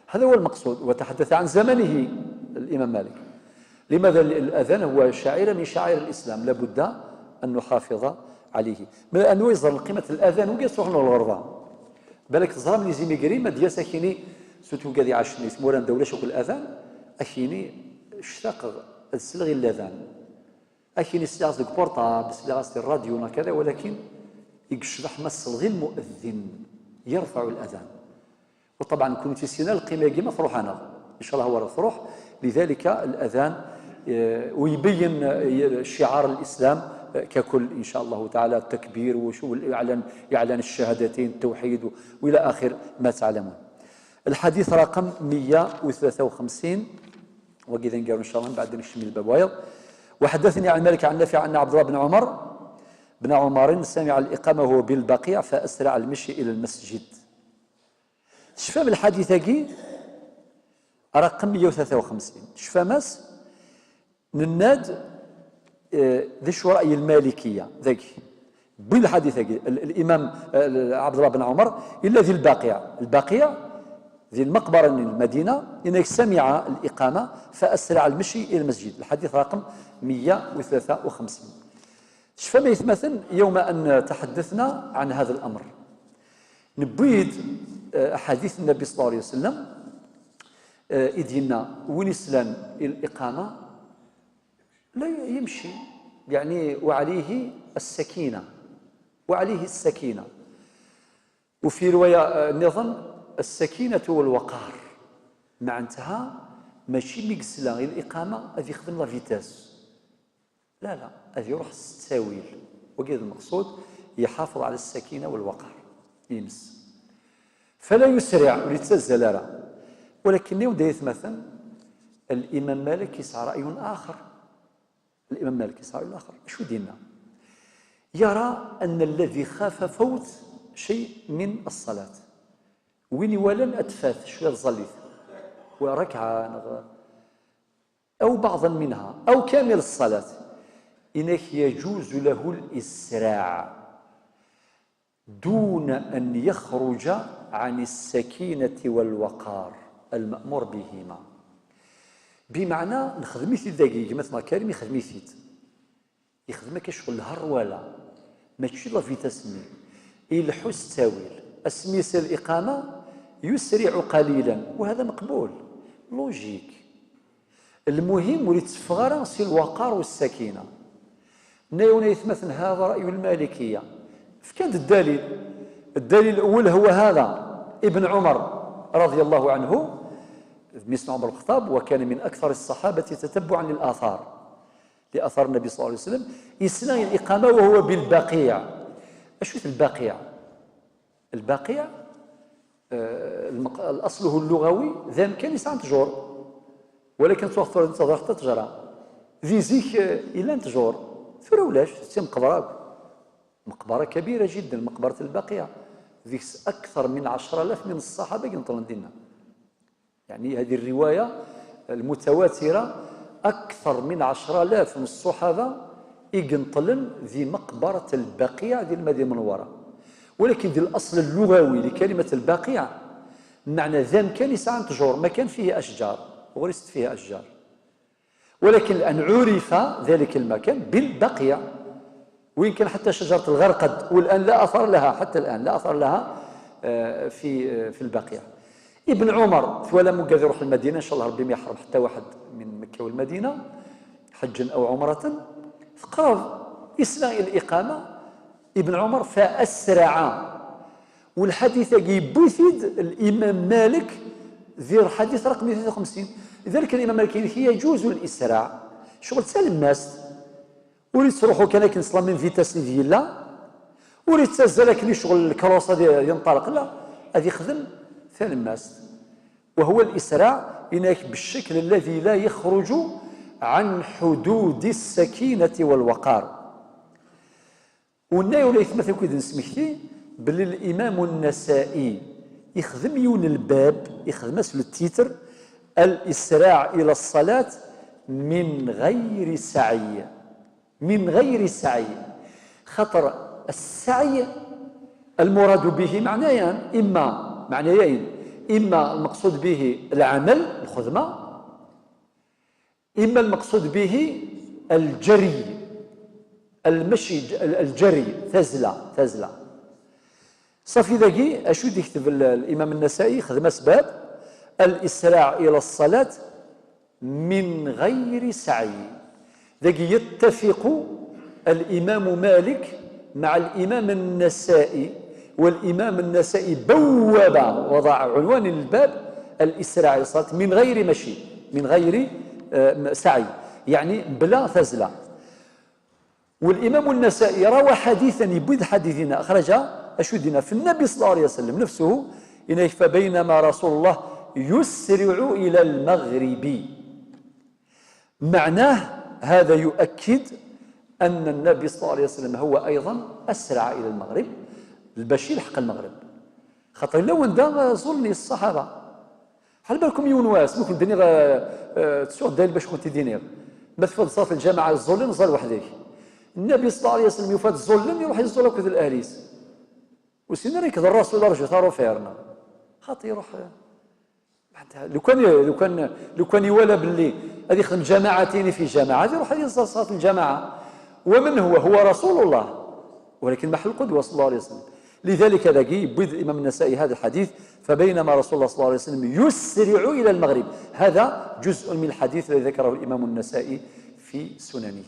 هذا هو المقصود. وتحدث عن زمنه الإمام مالك. لماذا؟ الأذان هو شعيرة من شعائر الإسلام، لابد أن نحافظ عليه. من أنه يظهر قيمة الأذان ويصلح له الغربة بالك تظهر من زيمي قريمة ديال ساكيني سوتو قادي عاش نيس موران دولة شوك الأذان أكيني اشتاق السلغي الأذان أكيني سلاغ ديك بورطابل سلاغ ديك الراديو وكذا، ولكن يقشرح مسل غير المؤذن يرفع الأذان. وطبعا كنت سينا القيمة كيما تروح أنا إن شاء الله هو تروح. لذلك الأذان ويبين شعار الإسلام ككل إن شاء الله تعالى، التكبير وشو إعلان الشهادتين التوحيد وإلى آخر ما تعلمون. الحديث رقم 153 وكذا نقرأ إن شاء الله بعد نشمل الباب وايض. وحدثني عن مالك عن نافع عن عبد الله بن عمر سمع الإقامة وهو بالبقيع فأسرع المشي إلى المسجد. شفا من الحديث هكي رقم 153 شفا ماس نناد ذي رأي المالكية ذاك بالحديث هكي الإمام عبد الله بن عمر إلا ذي البقيع ذي المقبرة من المدينة إنك سمع الإقامة فأسرع المشي إلى المسجد. الحديث رقم 153. شفا ما يتمثل يوم أن تحدثنا عن هذا الأمر نبيد أحاديث النبي صلى الله عليه وسلم إدينا ونسلان الإقامة لا يمشي يعني وعليه السكينة وفي رواية نظن السكينة والوقار مع انتهى ماشي ميكسلا الإقامة هذه يخدم لا فيتاس لا هذه يروح التاويل وكذا المقصود يحافظ على السكينة والوقار يمس فلا يسرع وليتزلل. ولكن يوم يتمثل الإمام مالك يسعى رأي آخر. شو دينا؟ يرى أن الذي خاف فوت شيء من الصلاة وين ولن أتفاث شوية ظليت وركعة أو بعضا منها أو كامل الصلاة إنك يجوز له الإسراع دون أن يخرج عن السكينة والوقار المأمور بهما. بمعنى نخدمي في الدقيقة مثل ما كريم يخدمي فيت يخدمك شغل الهروله ماشي لا فيتاس مي يلحو التاويل اسميس الاقامه يسرع قليلا وهذا مقبول لوجيك. المهم ولي تفغر سي الوقار والسكينه. نايونا يتمثل هذا راي المالكيه. فكان الدليل الاول هو هذا ابن عمر رضي الله عنه مثل عمر الخطاب، وكان من اكثر الصحابه تتبعا لاثار النبي صلى الله عليه وسلم، يسنى الاقامه وهو بالبقيع. اش البقيع؟ البقيع الاصله اللغوي ذا كان يسعى تجور، ولكن توفر تظهر حتى تجرى ذي زيك الى تجور فرولاش تسمى مقبره كبيره جدا، مقبره البقيع ذيك اكثر من 10,000 من الصحابه ينطلون دينا. يعني هذه الروايه المتواتره اكثر من 10,000 من الصحابه ينطلن ذي مقبره البقيع ذي المدينه المنوره. ولكن ذي الاصل اللغوي لكلمه البقيع معنى ذا كان يسعى تجور، ما كان فيه اشجار وليست فيها اشجار، ولكن الان عرف ذلك المكان بالبقيع، وين كان حتى شجره الغرقد والان لا اثر لها، حتى الان لا اثر لها في البقيع. ابن عمر ولم قادر يروح المدينه، ان شاء الله ربي ما يحرم حتى واحد من مكه والمدينه حجا او عمره، فقرر يسنى الاقامه ابن عمر فاسرع. والحديث يبثد الامام مالك ذي الحديث رقم 53. لذلك الامام مالك يجوز الاسراع، شغل تسال الناس وليت تروحوا كان كنصلا من فيتاس ديال وليت تزالك لي شغل الكروسه ينطلق، لا هذه يخدم ثاني الناس، وهو الاسراع هناك بالشكل الذي لا يخرج عن حدود السكينه والوقار. والناي ولا يثمثل كيد نسمحتي بل الامام النسائي يخدم يون الباب، يخدم اسم التيتر الاسراع الى الصلاه من غير سعي، من غير سعي. خطر السعي المراد به معنيان، اما المقصود به العمل الخدمه، اما المقصود به الجري المشي الجري تزله. صافي ذاكي اشو يكتب الامام النسائي خدم اسباب الاسراع الى الصلاه من غير سعي. ذاكي يتفق الامام مالك مع الامام النسائي، والامام النسائي بوب وضع عنوان الباب الاسراع الى الصلاه من غير مشي، من غير سعي، يعني بلا تزله. والامام النسائي روى حديثا يبيد حديثنا اخرج اشدنا في النبي صلى الله عليه وسلم نفسه إنه فبينما رسول الله يسرع إلى المغرب. معناه هذا يؤكد أن النبي صلى الله عليه وسلم هو أيضا أسرع إلى المغرب باش يلحق المغرب. خاطر لو ندا ظلني الصحابة حال بالكم يونواس ممكن دني تسوق داير باش كنت دينير ما تفضل صلاه الجماعه الظلم ظل وحدك. النبي صلى الله عليه وسلم يفات الظلم يروح يزول كذا الاليس وسينا ريك الرسول رجع ثارو فيرنا خاطر يروح لو كان يولى باللي غادي يخدم جماعتين في جماعه يروح يصلي صلاه الجماعه. ومن هو رسول الله ولكن محل القدوه صلى الله عليه وسلم. لذلك ذاكي بيد الامام النسائي هذا الحديث فبينما رسول الله صلى الله عليه وسلم يسرع الى المغرب. هذا جزء من الحديث الذي ذكره الامام النسائي في سننه.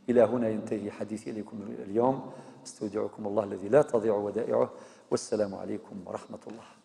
الى هنا ينتهي حديثي اليكم اليوم. استودعكم الله الذي لا تضيع ودائعه والسلام عليكم ورحمه الله.